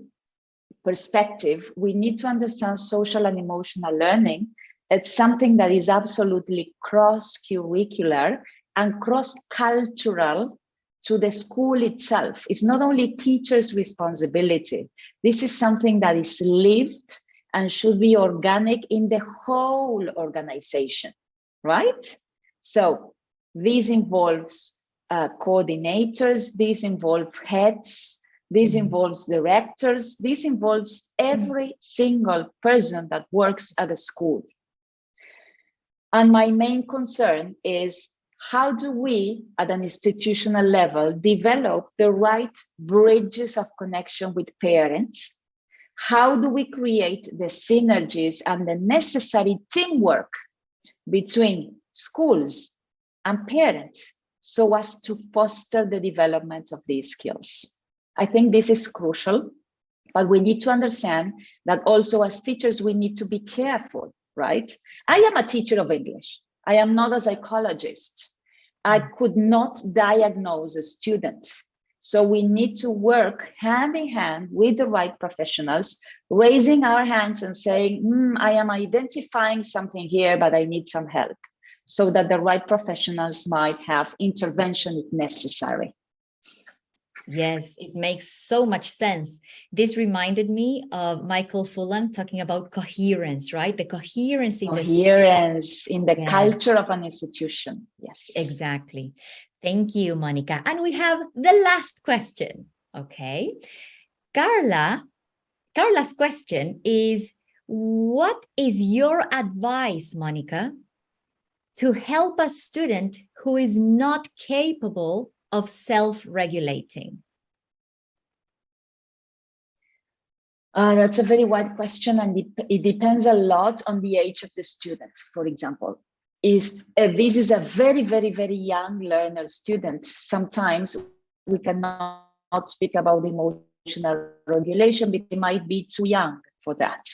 Speaker 4: perspective, we need to understand social and emotional learning. It's something that is absolutely cross-curricular and cross-cultural to the school itself. It's not only teachers' responsibility. This is something that is lived and should be organic in the whole organization, right? So this involves coordinators, this involves heads, this involves directors, this involves every single person that works at a school. And my main concern is, how do we, at an institutional level, develop the right bridges of connection with parents? How do we create the synergies and the necessary teamwork between schools and parents so as to foster the development of these skills? I think this is crucial, but we need to understand that also as teachers, we need to be careful, right? I am a teacher of English. I am not a psychologist. I could not diagnose a student. So we need to work hand in hand with the right professionals, raising our hands and saying, I am identifying something here, but I need some help, so that the right professionals might have intervention if necessary.
Speaker 1: Yes, it makes so much sense. This reminded me of Michael Fullan talking about coherence, right? The coherence in
Speaker 4: the culture of an institution. Yes,
Speaker 1: exactly. Thank you, Mónica. And we have the last question. Okay. Carla's question is, what is your advice, Mónica, to help a student who is not capable of self-regulating?
Speaker 4: That's a very wide question, and it depends a lot on the age of the student. For example, this is a very, very, very young learner student, sometimes we cannot speak about emotional regulation because they might be too young for that.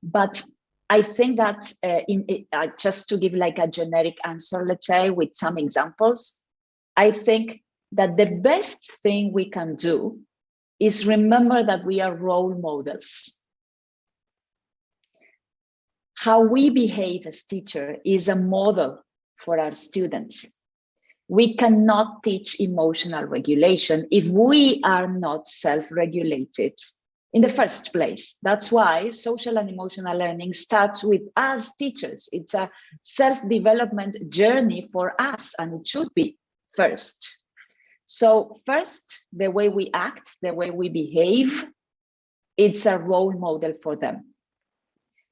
Speaker 4: But I think that just to give like a generic answer, let's say with some examples, I think that the best thing we can do is remember that we are role models. How we behave as teachers is a model for our students. We cannot teach emotional regulation if we are not self-regulated in the first place. That's why social and emotional learning starts with us teachers. It's a self-development journey for us, and it should be first. So first, the way we act, the way we behave, it's a role model for them.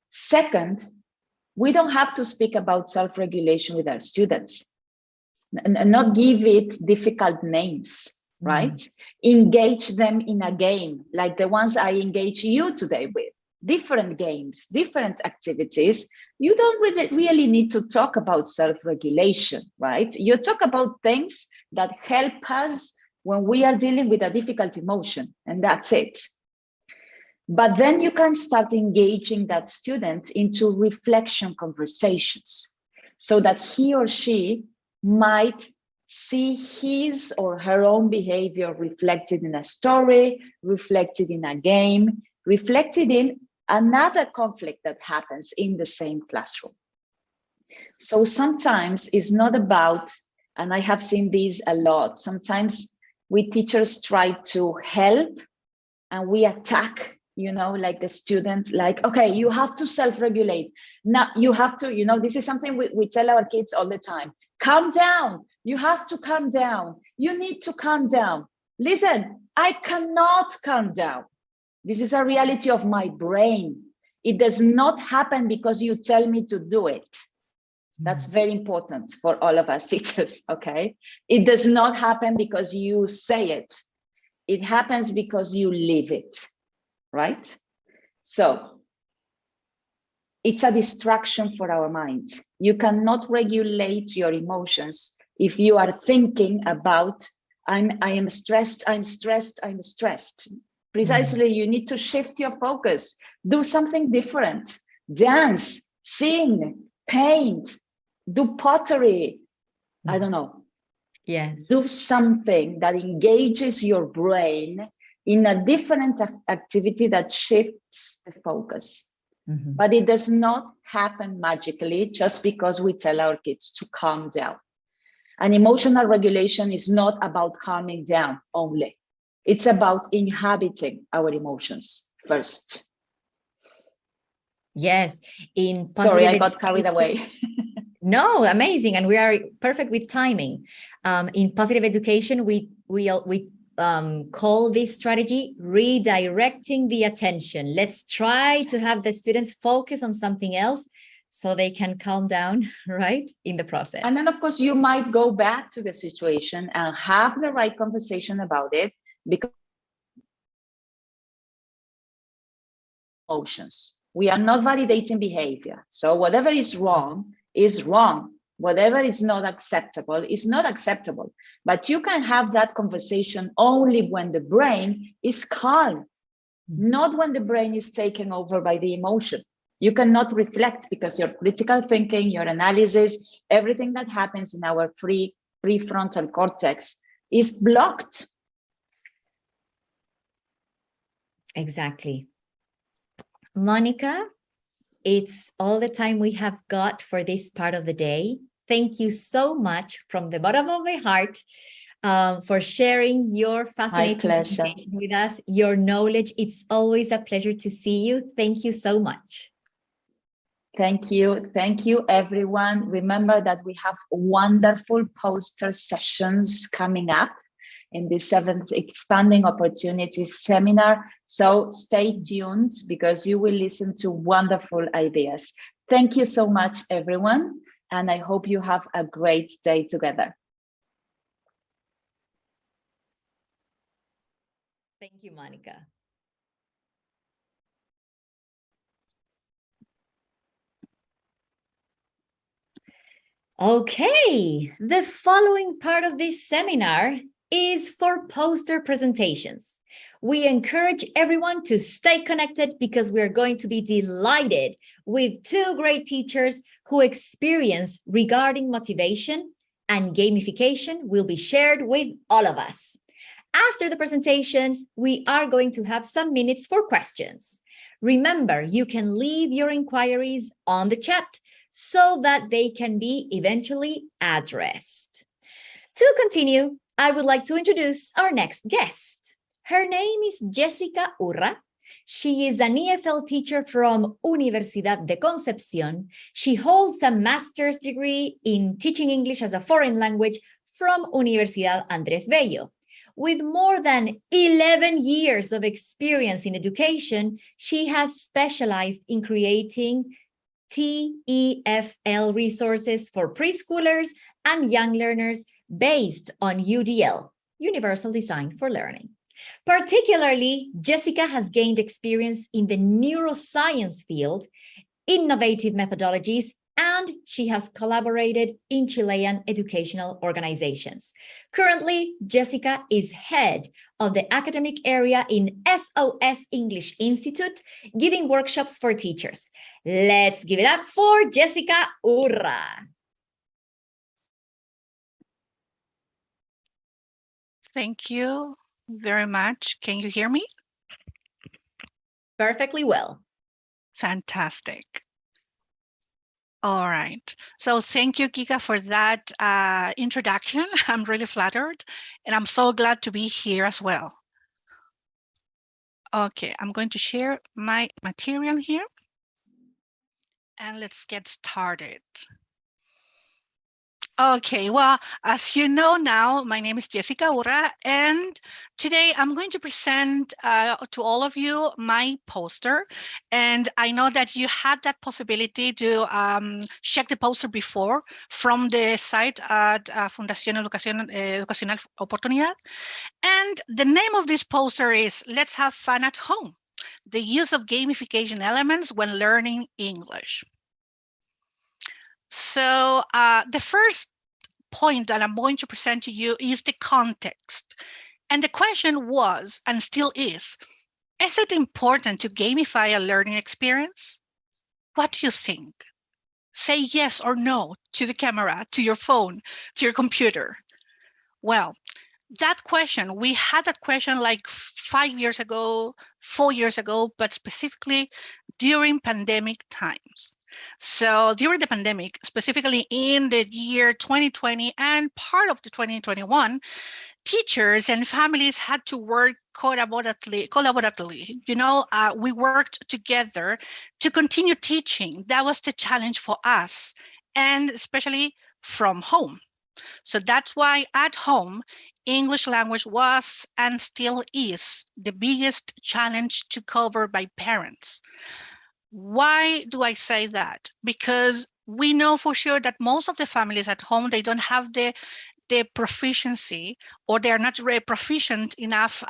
Speaker 4: Second, we don't have to speak about self-regulation with our students, and not give it difficult names, right? Engage them in a game like the ones I engage you today with. Different games, different activities. You don't really need to talk about self-regulation, right? You talk about things that help us when we are dealing with a difficult emotion, and that's it. But then you can start engaging that student into reflection conversations so that he or she might see his or her own behavior reflected in a story, reflected in a game, reflected in another conflict that happens in the same classroom. So sometimes it's not about, and I have seen these a lot, sometimes we teachers try to help and we attack, like the student, like, okay, you have to self-regulate. Now you have to, this is something we tell our kids all the time. Calm down. You have to calm down. You need to calm down. Listen, I cannot calm down. This is a reality of my brain. It does not happen because you tell me to do it. That's very important for all of us teachers, okay? It does not happen because you say it. It happens because you live it, right? So it's a distraction for our mind. You cannot regulate your emotions if you are thinking about, I am stressed, I'm stressed, I'm stressed. Precisely, you need to shift your focus, do something different, dance, sing, paint, do pottery, I don't know.
Speaker 1: Yes.
Speaker 4: Do something that engages your brain in a different activity that shifts the focus. But it does not happen magically just because we tell our kids to calm down. And emotional regulation is not about calming down only. It's about inhabiting our emotions first.
Speaker 1: Yes.
Speaker 4: Sorry, I got carried away.
Speaker 1: No, amazing. And we are perfect with timing. In positive education, we call this strategy redirecting the attention. Let's try to have the students focus on something else so they can calm down, right, in the process.
Speaker 4: And then, of course, you might go back to the situation and have the right conversation about it, because emotions. We are not validating behavior. So whatever is wrong is wrong. Whatever is not acceptable is not acceptable. But you can have that conversation only when the brain is calm, not when the brain is taken over by the emotion. You cannot reflect because your critical thinking, your analysis, everything that happens in our prefrontal cortex is blocked.
Speaker 1: Exactly. Monica, it's all the time we have got for this part of the day. Thank you so much from the bottom of my heart for sharing your fascinating presentation with us, your knowledge. It's always a pleasure to see you. Thank you so much.
Speaker 4: Thank you. Thank you, everyone. Remember that we have wonderful poster sessions coming up in the 7th Expanding Opportunities Seminar. So stay tuned because you will listen to wonderful ideas. Thank you so much, everyone. And I hope you have a great day together.
Speaker 1: Thank you, Monica. Okay, the following part of this seminar is for poster presentations. We encourage everyone to stay connected because we are going to be delighted with 2 great teachers who experience regarding motivation and gamification will be shared with all of us. After the presentations, we are going to have some minutes for questions. Remember, you can leave your inquiries on the chat so that they can be eventually addressed. To continue, I would like to introduce our next guest. Her name is Jessica Urra. She is an EFL teacher from Universidad de Concepción. She holds a master's degree in teaching English as a foreign language from Universidad Andrés Bello. With more than 11 years of experience in education, she has specialized in creating TEFL resources for preschoolers and young learners based on UDL, Universal Design for Learning. Particularly, Jessica has gained experience in the neuroscience field, innovative methodologies, and she has collaborated in Chilean educational organizations. Currently, Jessica is head of the academic area in SOS English Institute, giving workshops for teachers. Let's give it up for Jessica Urra.
Speaker 5: Thank you very much. Can you hear me?
Speaker 1: Perfectly well.
Speaker 5: Fantastic. All right. So thank you, Kika, for that introduction. I'm really flattered, and I'm so glad to be here as well. Okay, I'm going to share my material here, and let's get started. Okay, well, as you know now, my name is Jessica Urra, and today I'm going to present to all of you my poster. And I know that you had that possibility to check the poster before from the site at Fundación Educacional Oportunidad. And the name of this poster is Let's Have Fun at Home, the use of gamification elements when learning English. So the first point that I'm going to present to you is the context. And the question was, and still is it important to gamify a learning experience? What do you think? Say yes or no to the camera, to your phone, to your computer. Well, that question, we had that question like 5 years ago, 4 years ago, but specifically during pandemic times. So during the pandemic, specifically in the year 2020 and part of the 2021, teachers and families had to work collaboratively. You know, we worked together to continue teaching. That was the challenge for us, and especially from home. So that's why at home, English language was and still is the biggest challenge to cover by parents. Why do I say that? Because we know for sure that most of the families at home, they don't have the proficiency, or they are not really proficient enough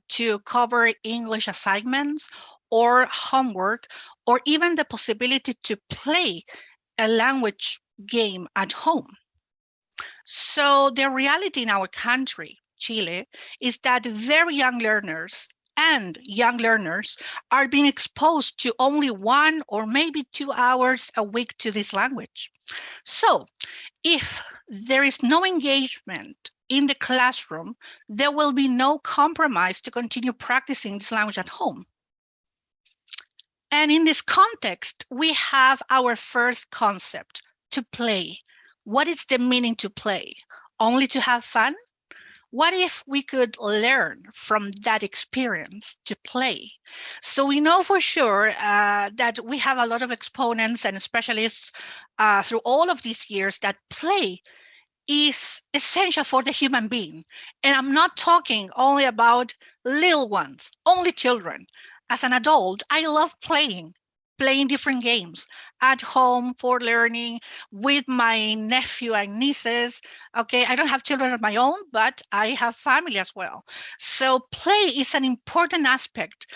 Speaker 5: to cover English assignments or homework, or even the possibility to play a language game at home. So the reality in our country, Chile, is that very young learners are being exposed to only 1 or maybe 2 hours a week to this language. So if there is no engagement in the classroom, there will be no compromise to continue practicing this language at home. And in this context, we have our first concept, to play. What is the meaning to play? Only to have fun? What if we could learn from that experience to play? So we know for sure that we have a lot of exponents and specialists through all of these years that play is essential for the human being. And I'm not talking only about little ones, only children. As an adult, I love playing different games at home for learning with my nephew and nieces. Okay, I don't have children of my own, but I have family as well. So play is an important aspect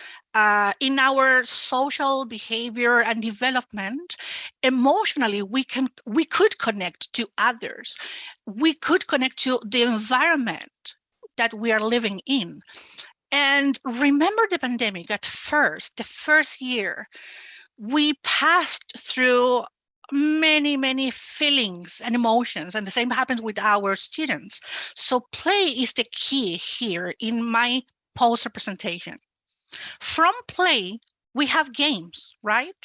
Speaker 5: in our social behavior and development. Emotionally, we could connect to others. We could connect to the environment that we are living in. And remember the pandemic at first, the first year, we passed through many feelings and emotions, and the same happens with our students. So play is the key here in my poster presentation. From play, we have games, right?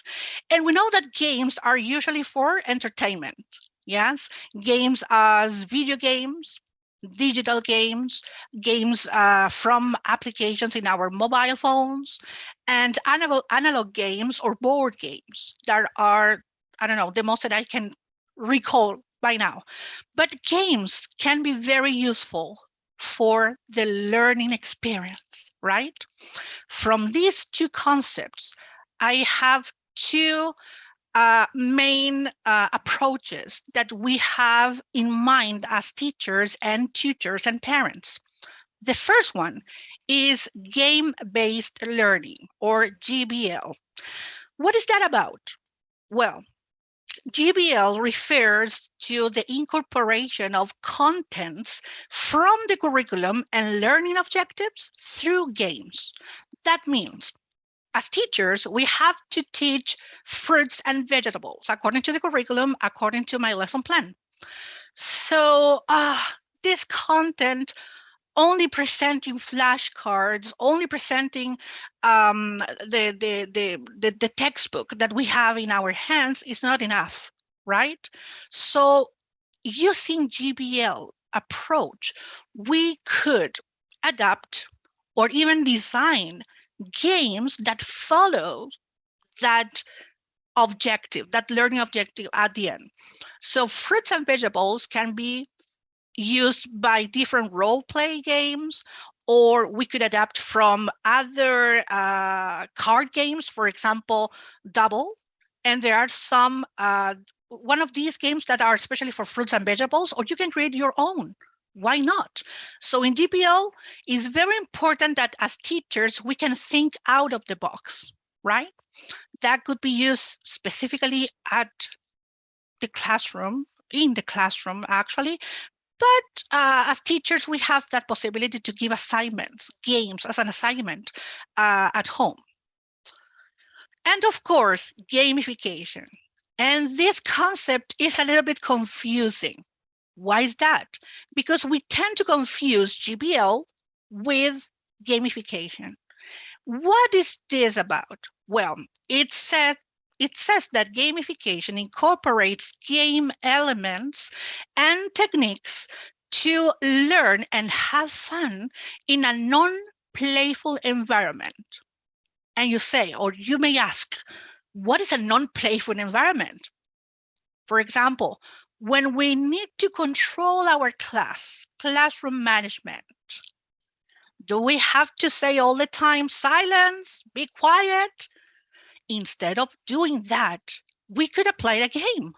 Speaker 5: And we know that games are usually for entertainment. Yes, games as video games, digital games, games from applications in our mobile phones, and analog games or board games that are, I don't know, the most that I can recall by now. But games can be very useful for the learning experience, right? From these two concepts, I have two main approaches that we have in mind as teachers and tutors and parents. The first one is game-based learning, or GBL. What is that about? Well, GBL refers to the incorporation of contents from the curriculum and learning objectives through games. That means, as teachers, we have to teach fruits and vegetables according to the curriculum, according to my lesson plan. So this content only presenting flashcards, only presenting the textbook that we have in our hands is not enough, right? So using GBL approach, we could adapt or even design games that follow that objective, that learning objective at the end. So fruits and vegetables can be used by different role play games, or we could adapt from other card games, for example, Double. And there are some, one of these games that are especially for fruits and vegetables, or you can create your own. Why not? So in GBL, it's very important that as teachers, we can think out of the box, right? That could be used specifically at the classroom, in the classroom actually. But as teachers, we have that possibility to give assignments, games as an assignment at home. And of course, gamification. And this concept is a little bit confusing. Why is that? Because we tend to confuse GBL with gamification. What is this about? Well, it says that gamification incorporates game elements and techniques to learn and have fun in a non-playful environment. And you say, or you may ask, what is a non-playful environment? For example, when we need to control our classroom management, do we have to say all the time, silence, be quiet? Instead of doing that, we could apply a game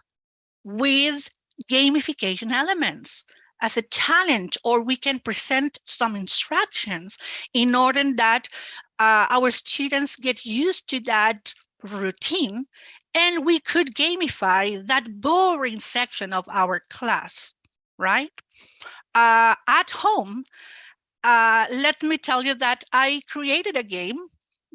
Speaker 5: with gamification elements as a challenge, or we can present some instructions in order that our students get used to that routine, and we could gamify that boring section of our class, right? At home, let me tell you that I created a game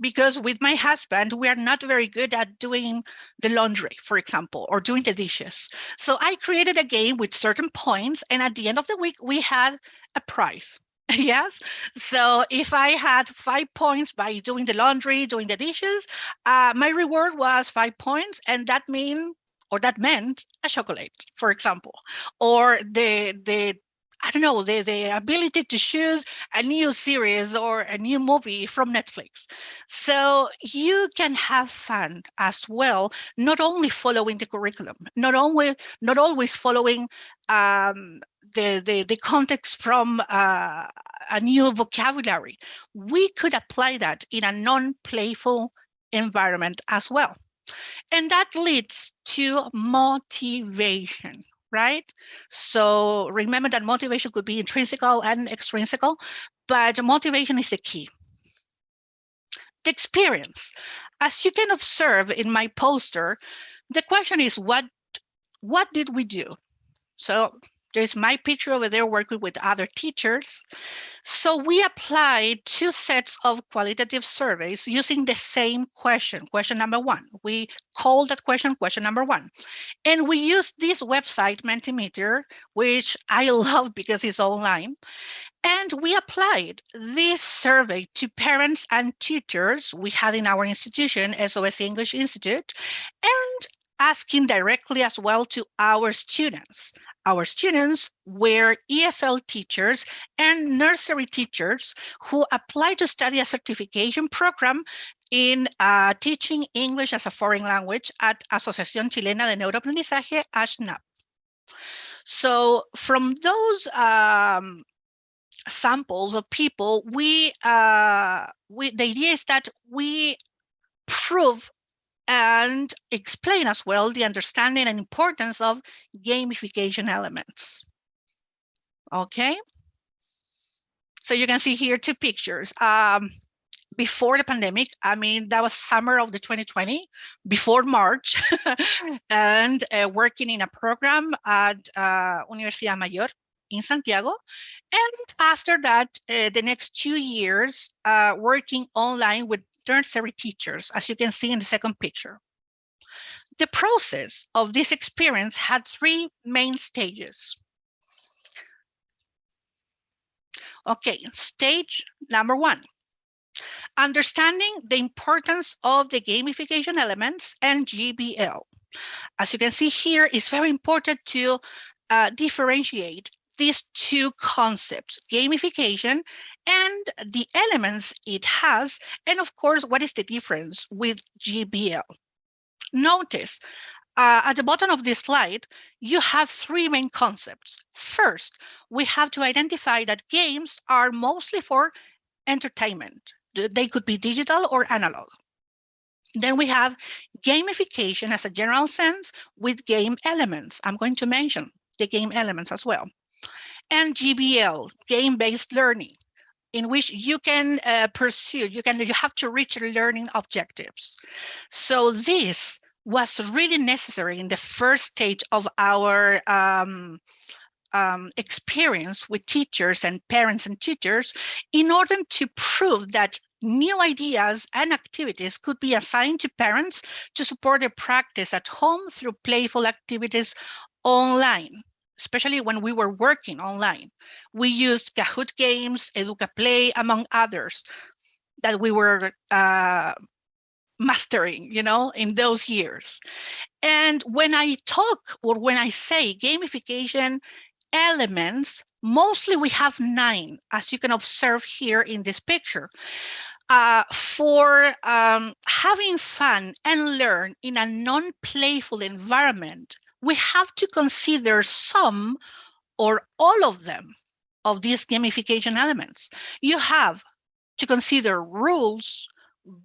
Speaker 5: because with my husband, we are not very good at doing the laundry, for example, or doing the dishes. So I created a game with certain points, and at the end of the week, we had a prize. Yes. So if I had 5 points by doing the laundry, doing the dishes, my reward was 5 points, and that meant a chocolate, for example, or the I don't know, the ability to choose a new series or a new movie from Netflix. So you can have fun as well, not only following the curriculum, not always following the context from a new vocabulary. We could apply that in a non-playful environment as well. And that leads to motivation, right? So remember that motivation could be intrinsic and extrinsic, but motivation is the key. The experience. As you can observe in my poster, the question is, what did we do? So there's my picture over there working with other teachers. So we applied 2 sets of qualitative surveys using the same question number 1. We called that question number 1. And we used this website, Mentimeter, which I love because it's online. And we applied this survey to parents and tutors we had in our institution, SOS English Institute, and asking directly as well to our students. Our students were EFL teachers and nursery teachers who applied to study a certification program in teaching English as a foreign language at Asociación Chilena de Neuroaprendizaje, ASHNAP. So from those samples of people, the idea is that we prove and explain as well the understanding and importance of gamification elements. Okay, so you can see here 2 pictures. Before the pandemic, I mean, that was summer of the 2020, before March, and working in a program at Universidad Mayor in Santiago. And after that, the next 2 years, working online with nursery teachers, as you can see in the second picture. The process of this experience had 3 main stages. Okay, stage number 1. Understanding the importance of the gamification elements and GBL. As you can see here, it's very important to differentiate these 2 concepts, gamification and the elements it has, and of course, what is the difference with GBL. Notice at the bottom of this slide, you have three main concepts. First, we have to identify that games are mostly for entertainment. They could be digital or analog. Then we have gamification as a general sense with game elements. I'm going to mention the game elements as well. And GBL, game-based learning, in which you can pursue, you have to reach your learning objectives. So this was really necessary in the first stage of our experience with teachers and parents and tutors in order to prove that new ideas and activities could be assigned to parents to support their practice at home through playful activities online, especially when we were working online. We used Kahoot games, Educa Play, among others that we were mastering, in those years. And when I talk or when I say gamification elements, mostly we have 9, as you can observe here in this picture. For having fun and learn in a non-playful environment, we have to consider some or all of them, of these gamification elements. You have to consider rules,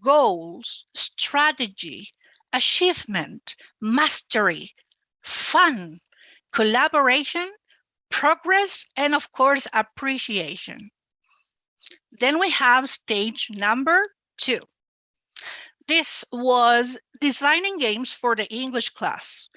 Speaker 5: goals, strategy, achievement, mastery, fun, collaboration, progress, and of course, appreciation. Then we have stage number 2. This was designing games for the English class.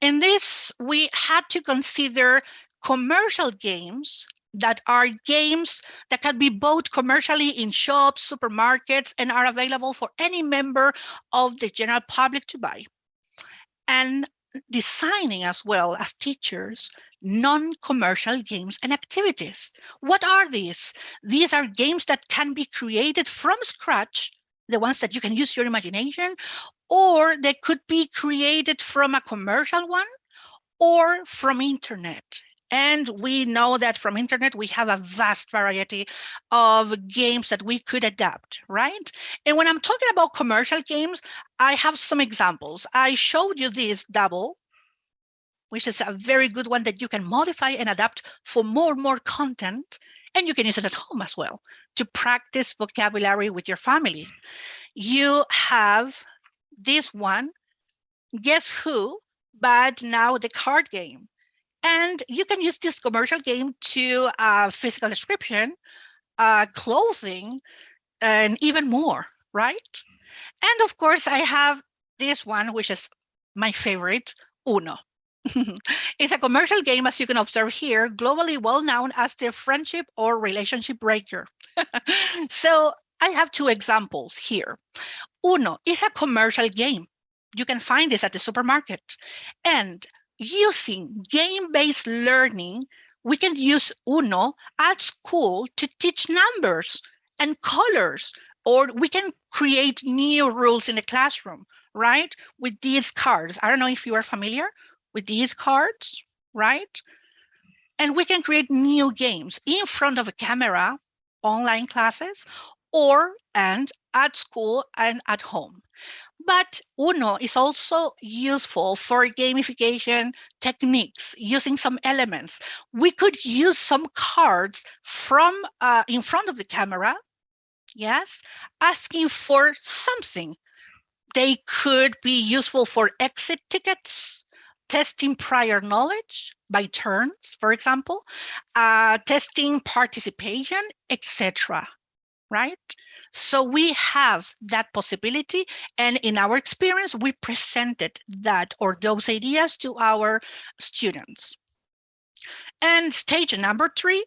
Speaker 5: In this, we had to consider commercial games that are games that can be bought commercially in shops, supermarkets, and are available for any member of the general public to buy. And designing as well as teachers non-commercial games and activities. What are these? These are games that can be created from scratch, the ones that you can use your imagination, or they could be created from a commercial one or from internet. And we know that from internet, we have a vast variety of games that we could adapt, right? And when I'm talking about commercial games, I have some examples. I showed you this Double, which is a very good one that you can modify and adapt for more content. And you can use it at home as well to practice vocabulary with your family. You have this one, Guess Who, but now the card game. And you can use this commercial game to physical description, clothing, and even more, right? And of course, I have this one, which is my favorite, Uno. It's a commercial game, as you can observe here, globally well known as the friendship or relationship breaker. So I have 2 examples here. Uno is a commercial game. You can find this at the supermarket. And using game-based learning, we can use Uno at school to teach numbers and colors, or we can create new rules in the classroom, right? With these cards. I don't know if you are familiar with these cards, right? And we can create new games in front of a camera, online classes, and at school and at home. But Uno is also useful for gamification techniques, using some elements. We could use some cards from in front of the camera, yes, asking for something. They could be useful for exit tickets, testing prior knowledge by turns, for example, testing participation, etc. Right? So we have that possibility. And in our experience, we presented that or those ideas to our students. And stage number 3,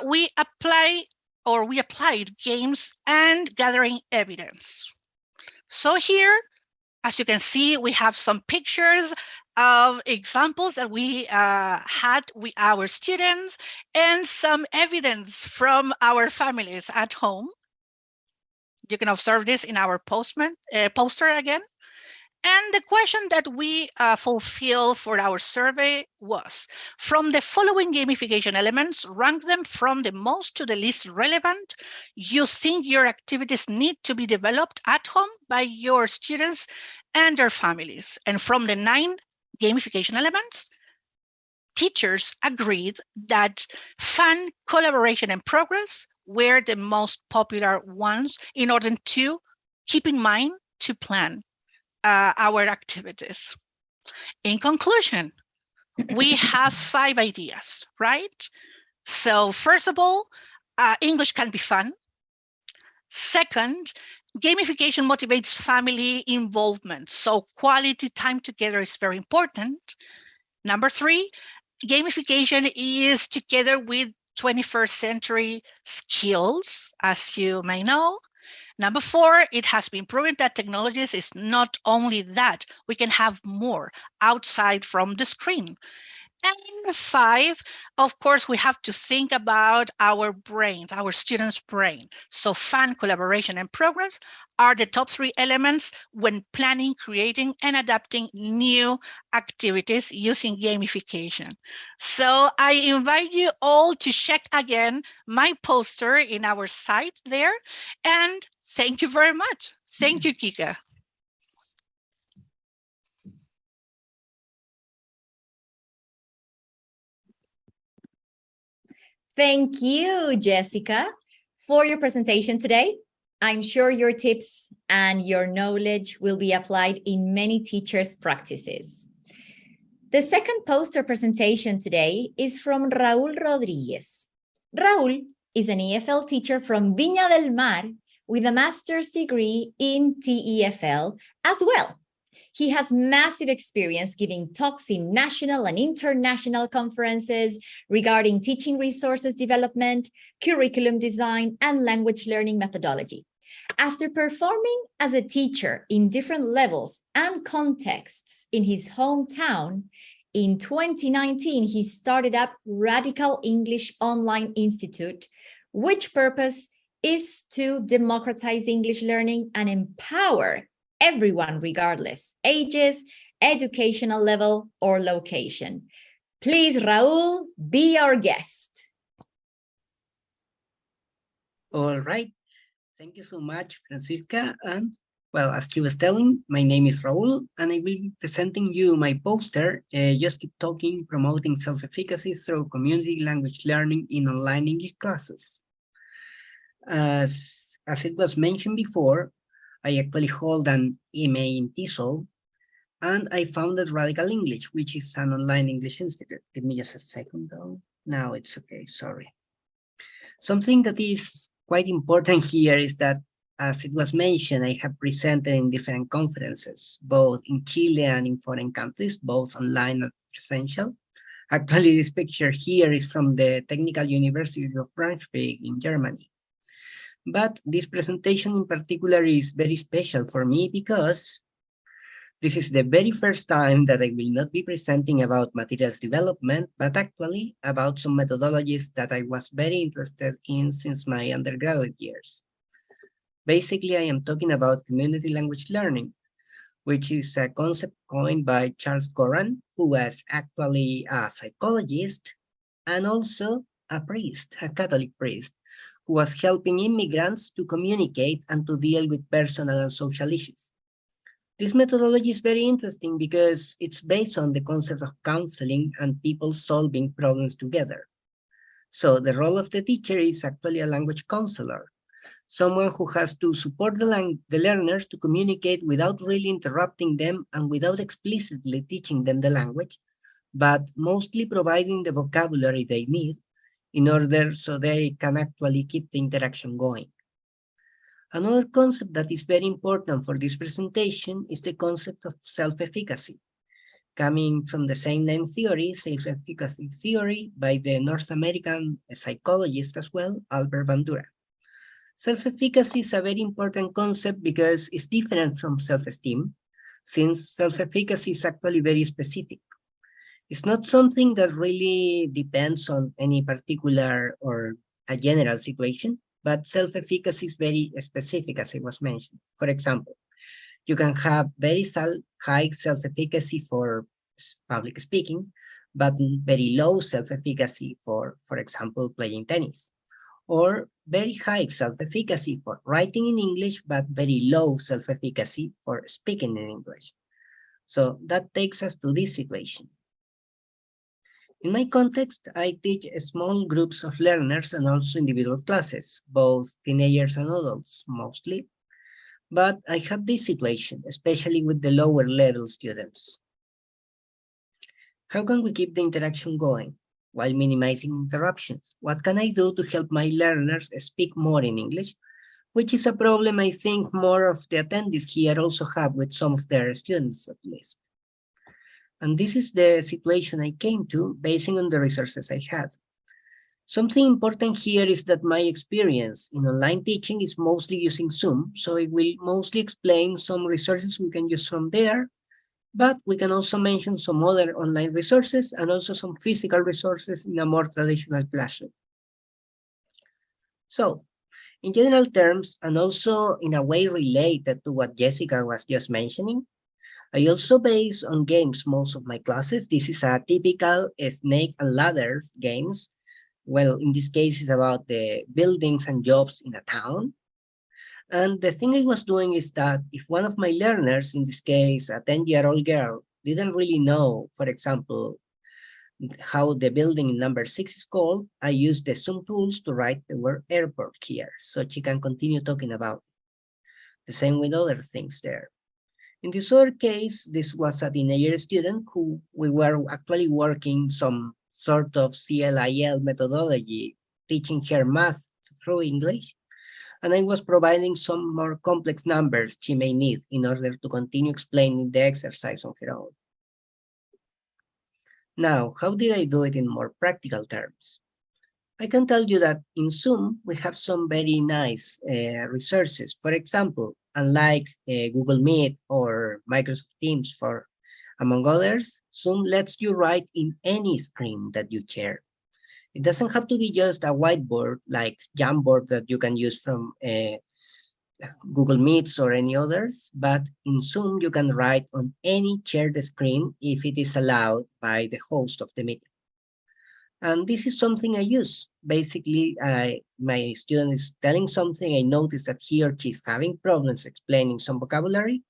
Speaker 5: we applied games and gathering evidence. So here, as you can see, we have some pictures of examples that we had with our students and some evidence from our families at home. You can observe this in our poster again. And the question that we fulfilled for our survey was, from the following gamification elements, rank them from the most to the least relevant. You think your activities need to be developed at home by your students and their families. And from the 9 gamification elements, teachers agreed that fun, collaboration, and progress were the most popular ones in order to keep in mind to plan our activities. In conclusion, we have 5 ideas, right? So first of all, English can be fun. Second, gamification motivates family involvement. So quality time together is very important. Number 3, gamification is together with 21st century skills, as you may know. Number 4, it has been proven that technologies is not only that, we can have more outside from the screen. And 5, of course, we have to think about our brains, our students' brain. So fun, collaboration, and progress are the top 3 elements when planning, creating, and adapting new activities using gamification. So I invite you all to check again my poster in our site there. And thank you very much. Thank you, Kika.
Speaker 1: Thank you, Jessica, for your presentation today. I'm sure your tips and your knowledge will be applied in many teachers' practices. The second poster presentation today is from Raúl Rodríguez. Raúl is an EFL teacher from Viña del Mar with a master's degree in TEFL as well. He has massive experience giving talks in national and international conferences regarding teaching resources development, curriculum design, and language learning methodology. After performing as a teacher in different levels and contexts in his hometown, in 2019, he started up Radical English Online Institute, which purpose is to democratize English learning and empower everyone, regardless ages, educational level, or location. Please, Raúl, be our guest.
Speaker 6: All right. Thank you so much, Francisca. And well, as she was telling, my name is Raúl, and I will be presenting you my poster, Just Keep Talking, Promoting Self-Efficacy Through Community Language Learning in Online English Classes. As it was mentioned before, I actually hold an MA in TESOL, and I founded Radical English, which is an online English institute. Give me just a second, though. No, it's okay, sorry. Something that is quite important here is that, as it was mentioned, I have presented in different conferences, both in Chile and in foreign countries, both online and presential. Actually, this picture here is from the Technical University of Braunschweig in Germany. But this presentation in particular is very special for me because this is the very first time that I will not be presenting about materials development, but actually about some methodologies that I was very interested in since my undergraduate years. Basically, I am talking about community language learning, which is a concept coined by Charles Goran, who was actually a psychologist and also a priest, a Catholic priest, who was helping immigrants to communicate and to deal with personal and social issues. This methodology is very interesting because it's based on the concept of counseling and people solving problems together. So the role of the teacher is actually a language counselor, someone who has to support the learners to communicate without really interrupting them and without explicitly teaching them the language, but mostly providing the vocabulary they need in order so they can actually keep the interaction going. Another concept that is very important for this presentation is the concept of self-efficacy, coming from the same name theory, self-efficacy theory, by the North American psychologist as well, Albert Bandura. Self-efficacy is a very important concept because it's different from self-esteem, since self-efficacy is actually very specific. It's not something that really depends on any particular or a general situation, but self-efficacy is very specific, as it was mentioned. For example, you can have very high self-efficacy for public speaking, but very low self-efficacy for example, playing tennis. or very high self-efficacy for writing in English, but very low self-efficacy for speaking in English. So that takes us to this situation. In my context, I teach small groups of learners and also individual classes, both teenagers and adults mostly. But I have this situation, especially with the lower level students. How can we keep the interaction going while minimizing interruptions? What can I do to help my learners speak more in English? Which is a problem I think more of the attendees here also have with some of their students at least. And this is the situation I came to basing on the resources I had. Something important here is that my experience in online teaching is mostly using Zoom, so I will mostly explain some resources we can use from there, but we can also mention some other online resources and also some physical resources in a more traditional classroom. So, in general terms, and also in a way related to what Jessica was just mentioning, I also base on games most of my classes. This is a typical snake and ladder games. Well, in this case, it's about the buildings and jobs in a town. And the thing I was doing is that if one of my learners, in this case, a 10-year-old girl, didn't really know, for example, how the building in number 6 is called, I used the Zoom tools to write the word airport here, so she can continue talking about it. The same with other things there. In this other case, this was a teenager student who we were actually working some sort of CLIL methodology, teaching her math through English. And I was providing some more complex numbers she may need in order to continue explaining the exercise on her own. Now, how did I do it in more practical terms? I can tell you that in Zoom, we have some very nice resources. For example, unlike Google Meet or Microsoft Teams, for among others, Zoom lets you write in any screen that you share. It doesn't have to be just a whiteboard like Jamboard that you can use from Google Meets or any others, but in Zoom, you can write on any shared screen if it is allowed by the host of the meeting. And this is something I use. Basically, my student is telling something, I notice that he or she is having problems explaining some vocabulary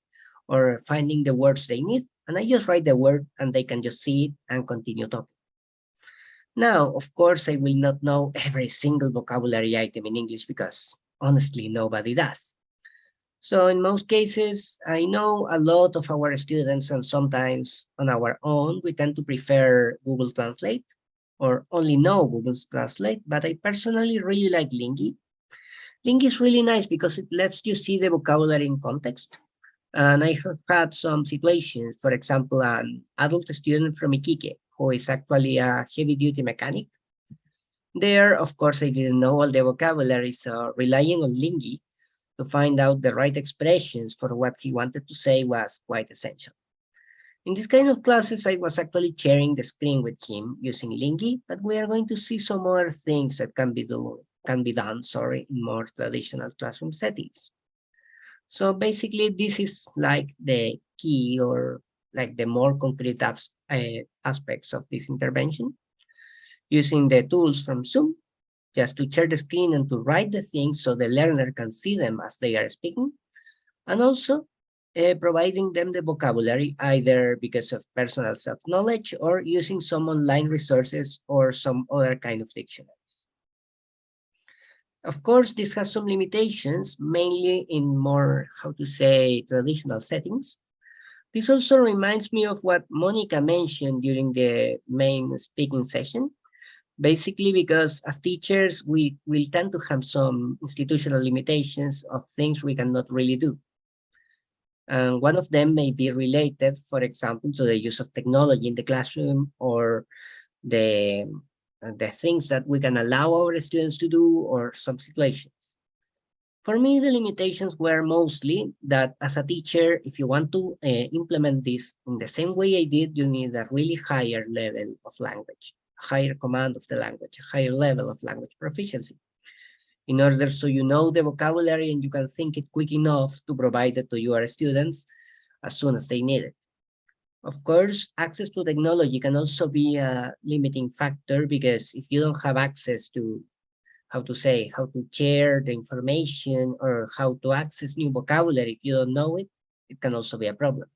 Speaker 6: or finding the words they need, and I just write the word and they can just see it and continue talking. Now, of course, I will not know every single vocabulary item in English because honestly, nobody does. So in most cases, I know a lot of our students, and sometimes on our own, we tend to prefer Google Translate or only know Google Translate, but I personally really like Lingy. Lingy is really nice because it lets you see the vocabulary in context. And I have had some situations, for example, an adult student from Iquique, who is actually a heavy-duty mechanic. There, of course, I didn't know all the vocabulary, so relying on Lingy to find out the right expressions for what he wanted to say was quite essential. In this kind of classes, I was actually sharing the screen with him using Lingy, but we are going to see some other things that can be done in more traditional classroom settings. So basically, this is like the key or like the more concrete aspects of this intervention. Using the tools from Zoom, just to share the screen and to write the things so the learner can see them as they are speaking. And also providing them the vocabulary, either because of personal self-knowledge or using some online resources or some other kind of dictionaries. Of course, this has some limitations, mainly in more, traditional settings. This also reminds me of what Mónica mentioned during the main speaking session. Basically, because as teachers, we will tend to have some institutional limitations of things we cannot really do. And one of them may be related, for example, to the use of technology in the classroom or the things that we can allow our students to do or some situations. For me, the limitations were mostly that as a teacher, if you want to implement this in the same way I did, you need a really higher level of language, higher command of the language, a higher level of language proficiency. In order so you know the vocabulary and you can think it quick enough to provide it to your students as soon as they need it. Of course, access to technology can also be a limiting factor because if you don't have access to how to share the information or how to access new vocabulary. If you don't know it, it can also be a problem.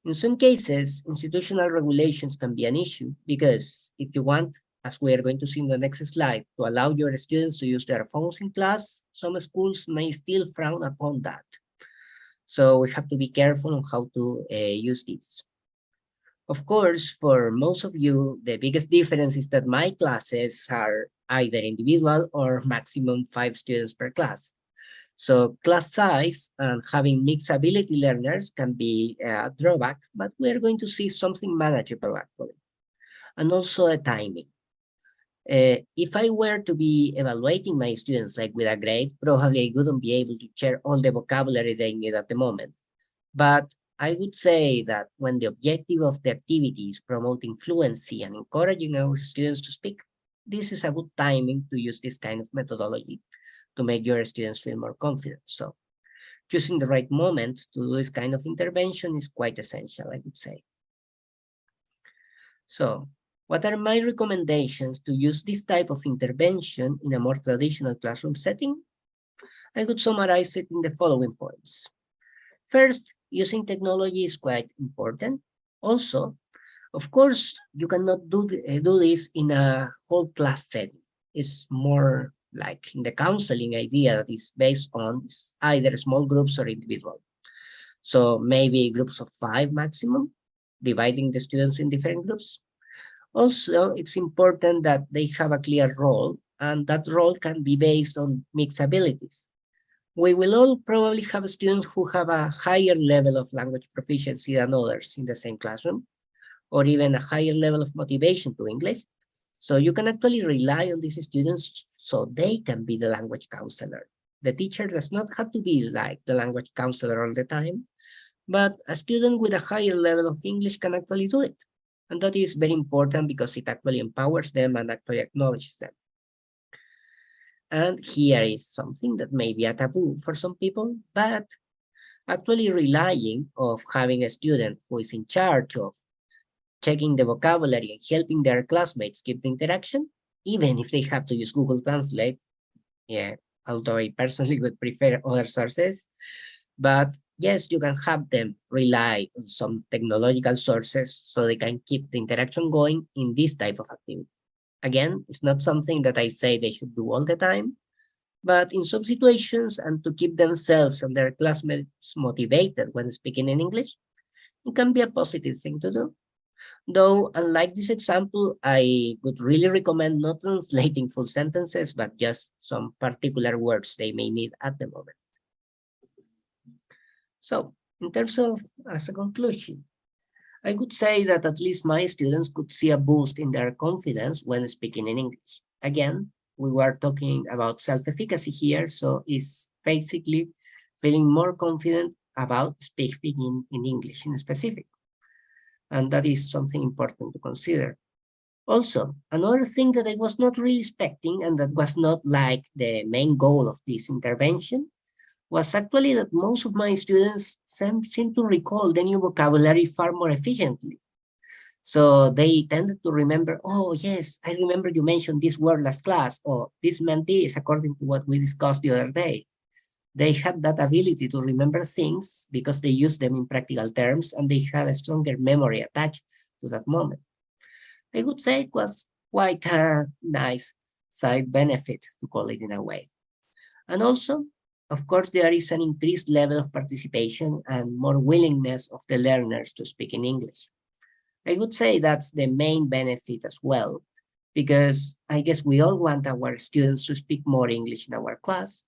Speaker 6: In some cases, institutional regulations can be an issue because if you want, as we are going to see in the next slide, to allow your students to use their phones in class, some schools may still frown upon that. So we have to be careful on how to use this. Of course, for most of you, the biggest difference is that my classes are either individual or maximum 5 students per class. So class size and having mixed ability learners can be a drawback, but we're going to see something manageable actually. And also a timing. If I were to be evaluating my students like with a grade, probably I wouldn't be able to share all the vocabulary they need at the moment. But I would say that when the objective of the activity is promoting fluency and encouraging our students to speak, this is a good timing to use this kind of methodology to make your students feel more confident. So choosing the right moment to do this kind of intervention is quite essential, I would say. So what are my recommendations to use this type of intervention in a more traditional classroom setting? I would summarize it in the following points. First, using technology is quite important. Also, of course, you cannot do this in a whole class setting. It's more like in the counseling idea that is based on either small groups or individual. So maybe groups of 5 maximum, dividing the students in different groups. Also, it's important that they have a clear role, and that role can be based on mixed abilities. We will all probably have students who have a higher level of language proficiency than others in the same classroom, or even a higher level of motivation to English. So you can actually rely on these students so they can be the language counselor. The teacher does not have to be like the language counselor all the time, but a student with a higher level of English can actually do it. And that is very important because it actually empowers them and actually acknowledges them. And here is something that may be a taboo for some people, but actually relying of having a student who is in charge of checking the vocabulary and helping their classmates keep the interaction, even if they have to use Google Translate. Yeah, although I personally would prefer other sources. But yes, you can have them rely on some technological sources so they can keep the interaction going in this type of activity. Again, it's not something that I say they should do all the time, but in some situations and to keep themselves and their classmates motivated when speaking in English, it can be a positive thing to do. Though, unlike this example, I would really recommend not translating full sentences, but just some particular words they may need at the moment. So, in terms of, as a conclusion, I would say that at least my students could see a boost in their confidence when speaking in English. Again, we were talking about self-efficacy here, so it's basically feeling more confident about speaking in English in specific. And that is something important to consider. Also, another thing that I was not really expecting and that was not like the main goal of this intervention was actually that most of my students seem to recall the new vocabulary far more efficiently. So they tended to remember, oh yes, I remember you mentioned this word last class, or this meant this according to what we discussed the other day. They had that ability to remember things because they used them in practical terms and they had a stronger memory attached to that moment. I would say it was quite a nice side benefit, to call it in a way. And also, of course, there is an increased level of participation and more willingness of the learners to speak in English. I would say that's the main benefit as well, because I guess we all want our students to speak more English in our class.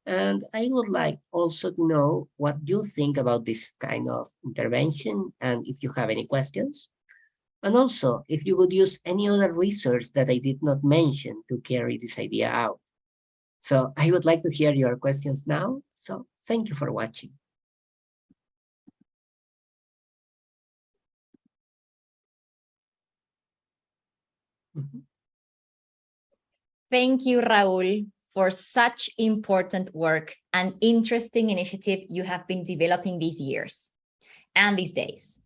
Speaker 6: And I would like also to know what you think about this kind of intervention and if you have any questions. And also, if you would use any other resource that I did not mention to carry this idea out. So I would like to hear your questions now. So thank you for watching.
Speaker 1: Thank you, Raúl, for such important work and interesting initiative you have been developing these years and these days.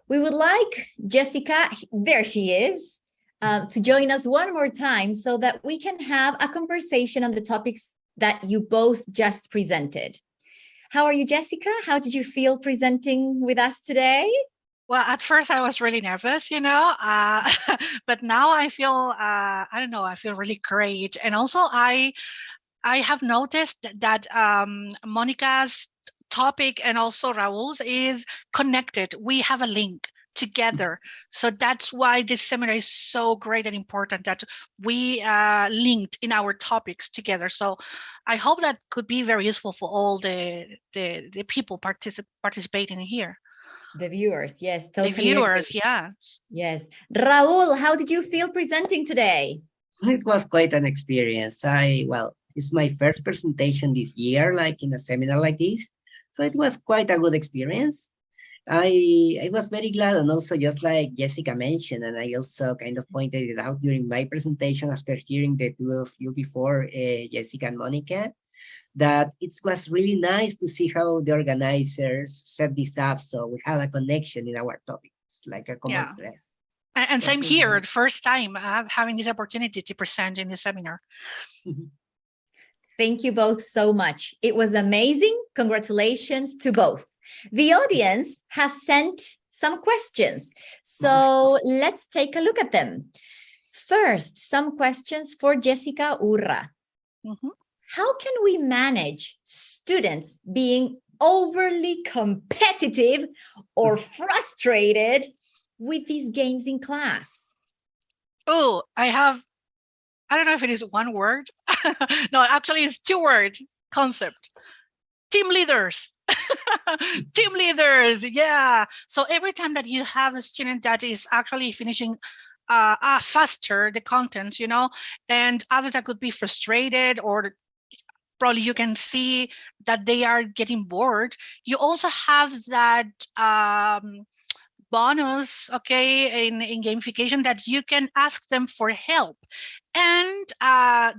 Speaker 1: We would like Jessica, there she is, to join us one more time so that we can have a conversation on the topics that you both just presented. How are you, Jessica? How did you feel presenting with us today?
Speaker 5: Well, at first I was really nervous, but now I feel, I don't know, I feel really great. And also I have noticed that Monica's topic and also Raúl's is connected. We have a link together. So that's why this seminar is so great and important, that we linked in our topics together. So I hope that could be very useful for all the people participating here.
Speaker 1: The viewers, yes, totally.
Speaker 5: The viewers, yes.
Speaker 1: Yes. Raúl, how did you feel presenting today?
Speaker 6: It was quite an experience. It's my first presentation this year, like in a seminar like this. So it was quite a good experience. I was very glad, and also just like Jessica mentioned, and I also kind of pointed it out during my presentation after hearing the two of you before, Jessica and Monica, that it was really nice to see how the organizers set this up, so we had a connection in our topics, like a common thread.
Speaker 5: And same here, the first time having this opportunity to present in the seminar.
Speaker 1: Thank you both so much. It was amazing. Congratulations to both. The audience has sent some questions, so let's take a look at them. First, some questions for Jessica Urra. How can we manage students being overly competitive or frustrated with these games in class?
Speaker 5: Oh, I don't know if it is one word. No, actually it's 2 word concept. Team leaders. Team leaders, yeah. So every time that you have a student that is actually finishing faster the content, and others that could be frustrated, or probably you can see that they are getting bored, you also have that bonus, in gamification, that you can ask them for help, and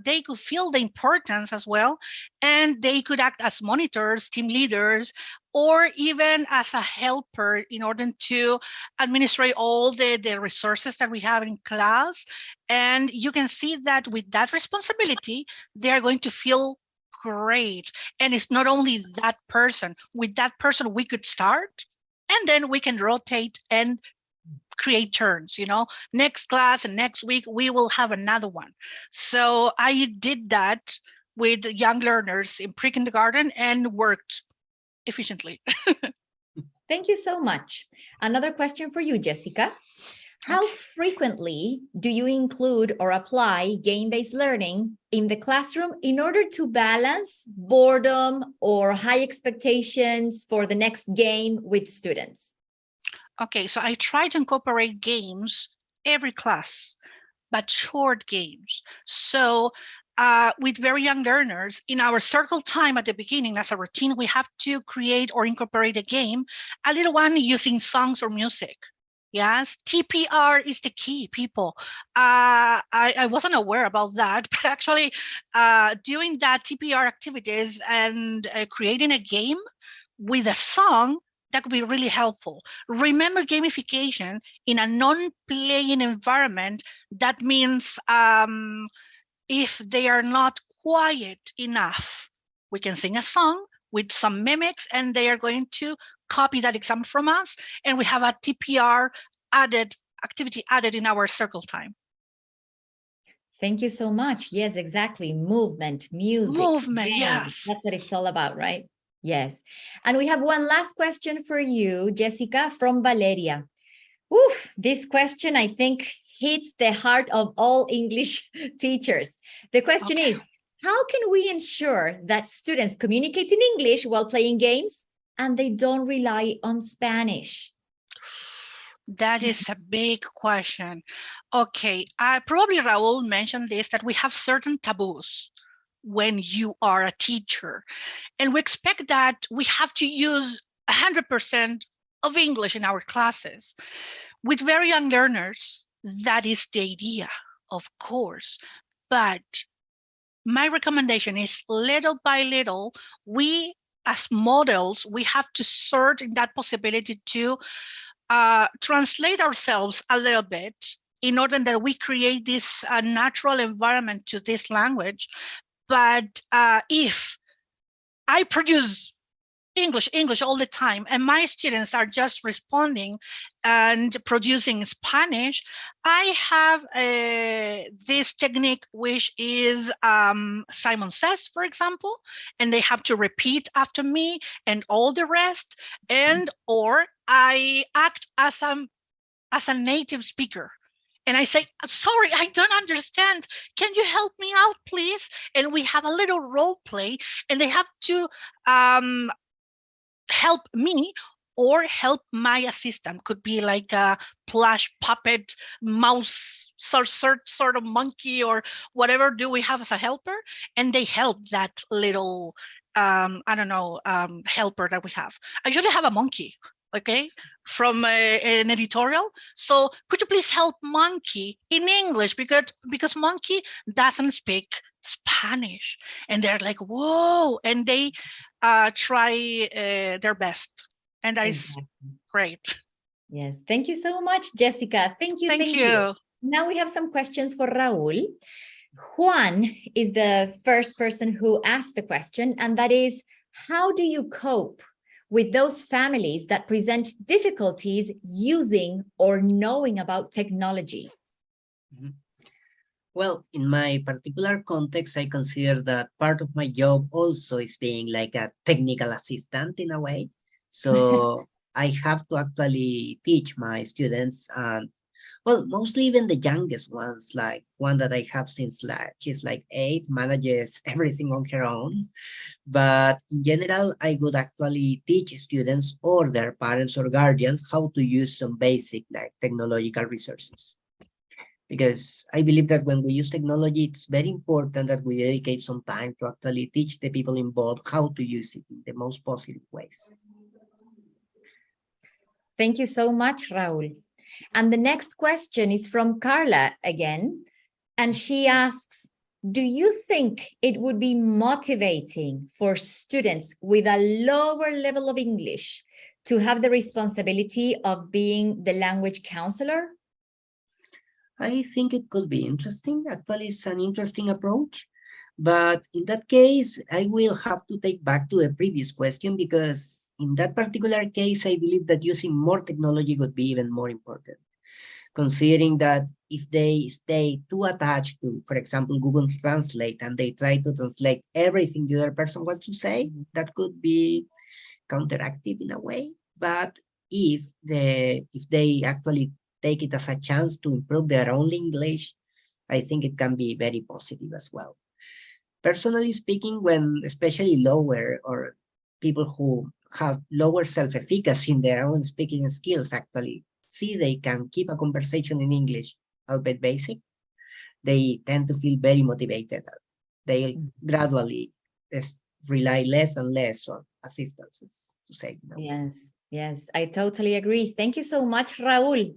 Speaker 5: they could feel the importance as well, and they could act as monitors, team leaders, or even as a helper in order to administrate all the resources that we have in class. And you can see that with that responsibility, they are going to feel great. And it's not only that person. With that person, we could start, and then we can rotate and create turns, next class and next week we will have another one. So I did that with young learners in pre-kindergarten and worked efficiently.
Speaker 1: Thank you so much. Another question for you, Jessica. How frequently do you include or apply game-based learning in the classroom in order to balance boredom or high expectations for the next game with students?
Speaker 5: Okay, so I try to incorporate games every class, but short games. So with very young learners, in our circle time at the beginning, as a routine, we have to create or incorporate a game, a little one using songs or music. Yes, TPR is the key, people. I wasn't aware about that, but actually doing that TPR activities and creating a game with a song, that could be really helpful. Remember, gamification in a non-playing environment, that means if they are not quiet enough, we can sing a song with some mimics, and they are going to copy that example from us, and we have a TPR activity added in our circle time.
Speaker 1: Thank you so much. Yes, exactly. Movement, music.
Speaker 5: Movement, yes.
Speaker 1: That's what it's all about, right? Yes. And we have one last question for you, Jessica, from Valeria. Oof, this question, I think, hits the heart of all English teachers. The question is, how can we ensure that students communicate in English while playing games and they don't rely on Spanish?
Speaker 5: That is a big question. Okay, probably Raúl mentioned this, that we have certain taboos when you are a teacher, and we expect that we have to use 100% of English in our classes. With very young learners, that is the idea, of course, but my recommendation is, little by little, we as models, we have to search in that possibility to translate ourselves a little bit in order that we create this natural environment to this language. But if I produce English all the time, and my students are just responding and producing Spanish, I have this technique, which is Simon Says, for example, and they have to repeat after me and all the rest, and or I act as a native speaker. And I say, sorry, I don't understand. Can you help me out, please? And we have a little role play, and they have to help me or help my assistant. Could be like a plush puppet, mouse, sort of monkey, or whatever do we have as a helper. And they help that little, helper that we have. I usually have a monkey, okay, from an editorial. So could you please help monkey in English, because monkey doesn't speak Spanish. And they're like, whoa, and they try their best, and that is great.
Speaker 1: Yes, thank you so much, Jessica. Thank you. Now we have some questions for Raúl. Juan is the first person who asked the question, and that is, how do you cope with those families that present difficulties using or knowing about technology?
Speaker 6: Mm-hmm. Well, in my particular context, I consider that part of my job also is being like a technical assistant in a way. So I have to actually teach my students, and well, mostly even the youngest ones, like one that I have since she's like 8, manages everything on her own. But in general, I would actually teach students or their parents or guardians how to use some basic like technological resources. Because I believe that when we use technology, it's very important that we dedicate some time to actually teach the people involved how to use it in the most positive ways.
Speaker 1: Thank you so much, Raúl. And the next question is from Carla again. And she asks, do you think it would be motivating for students with a lower level of English to have the responsibility of being the language counselor?
Speaker 6: I think it could be interesting. Actually, it's an interesting approach. But in that case, I will have to take back to the previous question, because in that particular case, I believe that using more technology would be even more important. Considering that if they stay too attached to, for example, Google Translate, and they try to translate everything the other person wants to say, that could be counteractive in a way. But if they actually take it as a chance to improve their own English, I think it can be very positive as well. Personally speaking, when especially lower or people who have lower self-efficacy in their own speaking skills actually see they can keep a conversation in English, albeit basic, they tend to feel very motivated. They gradually rely less and less on assistances, to say.
Speaker 1: Yes, I totally agree. Thank you so much, Raúl.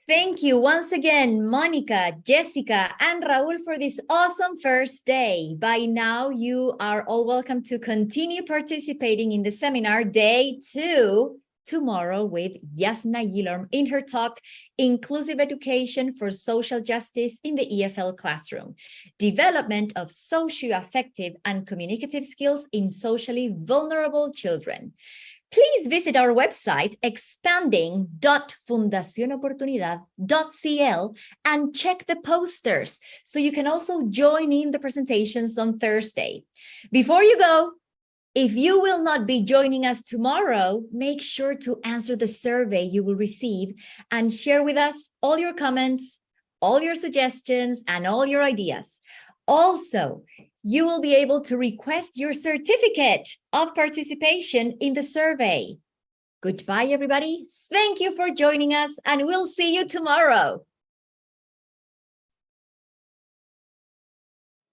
Speaker 1: Thank you once again, Mónica, Jessica, and Raúl, for this awesome first day. By now, you are all welcome to continue participating in the seminar day 2 tomorrow with Yasna Yilorm in her talk, Inclusive Education for Social Justice in the EFL Classroom, Development of Socio-Affective and Communicative Skills in Socially Vulnerable Children. Please visit our website, expanding.fundacionoportunidad.cl, and check the posters so you can also join in the presentations on Thursday. Before you go, if you will not be joining us tomorrow, make sure to answer the survey you will receive and share with us all your comments, all your suggestions, and all your ideas. Also, you will be able to request your certificate of participation in the survey. Goodbye, everybody. Thank you for joining us, and we'll see you tomorrow.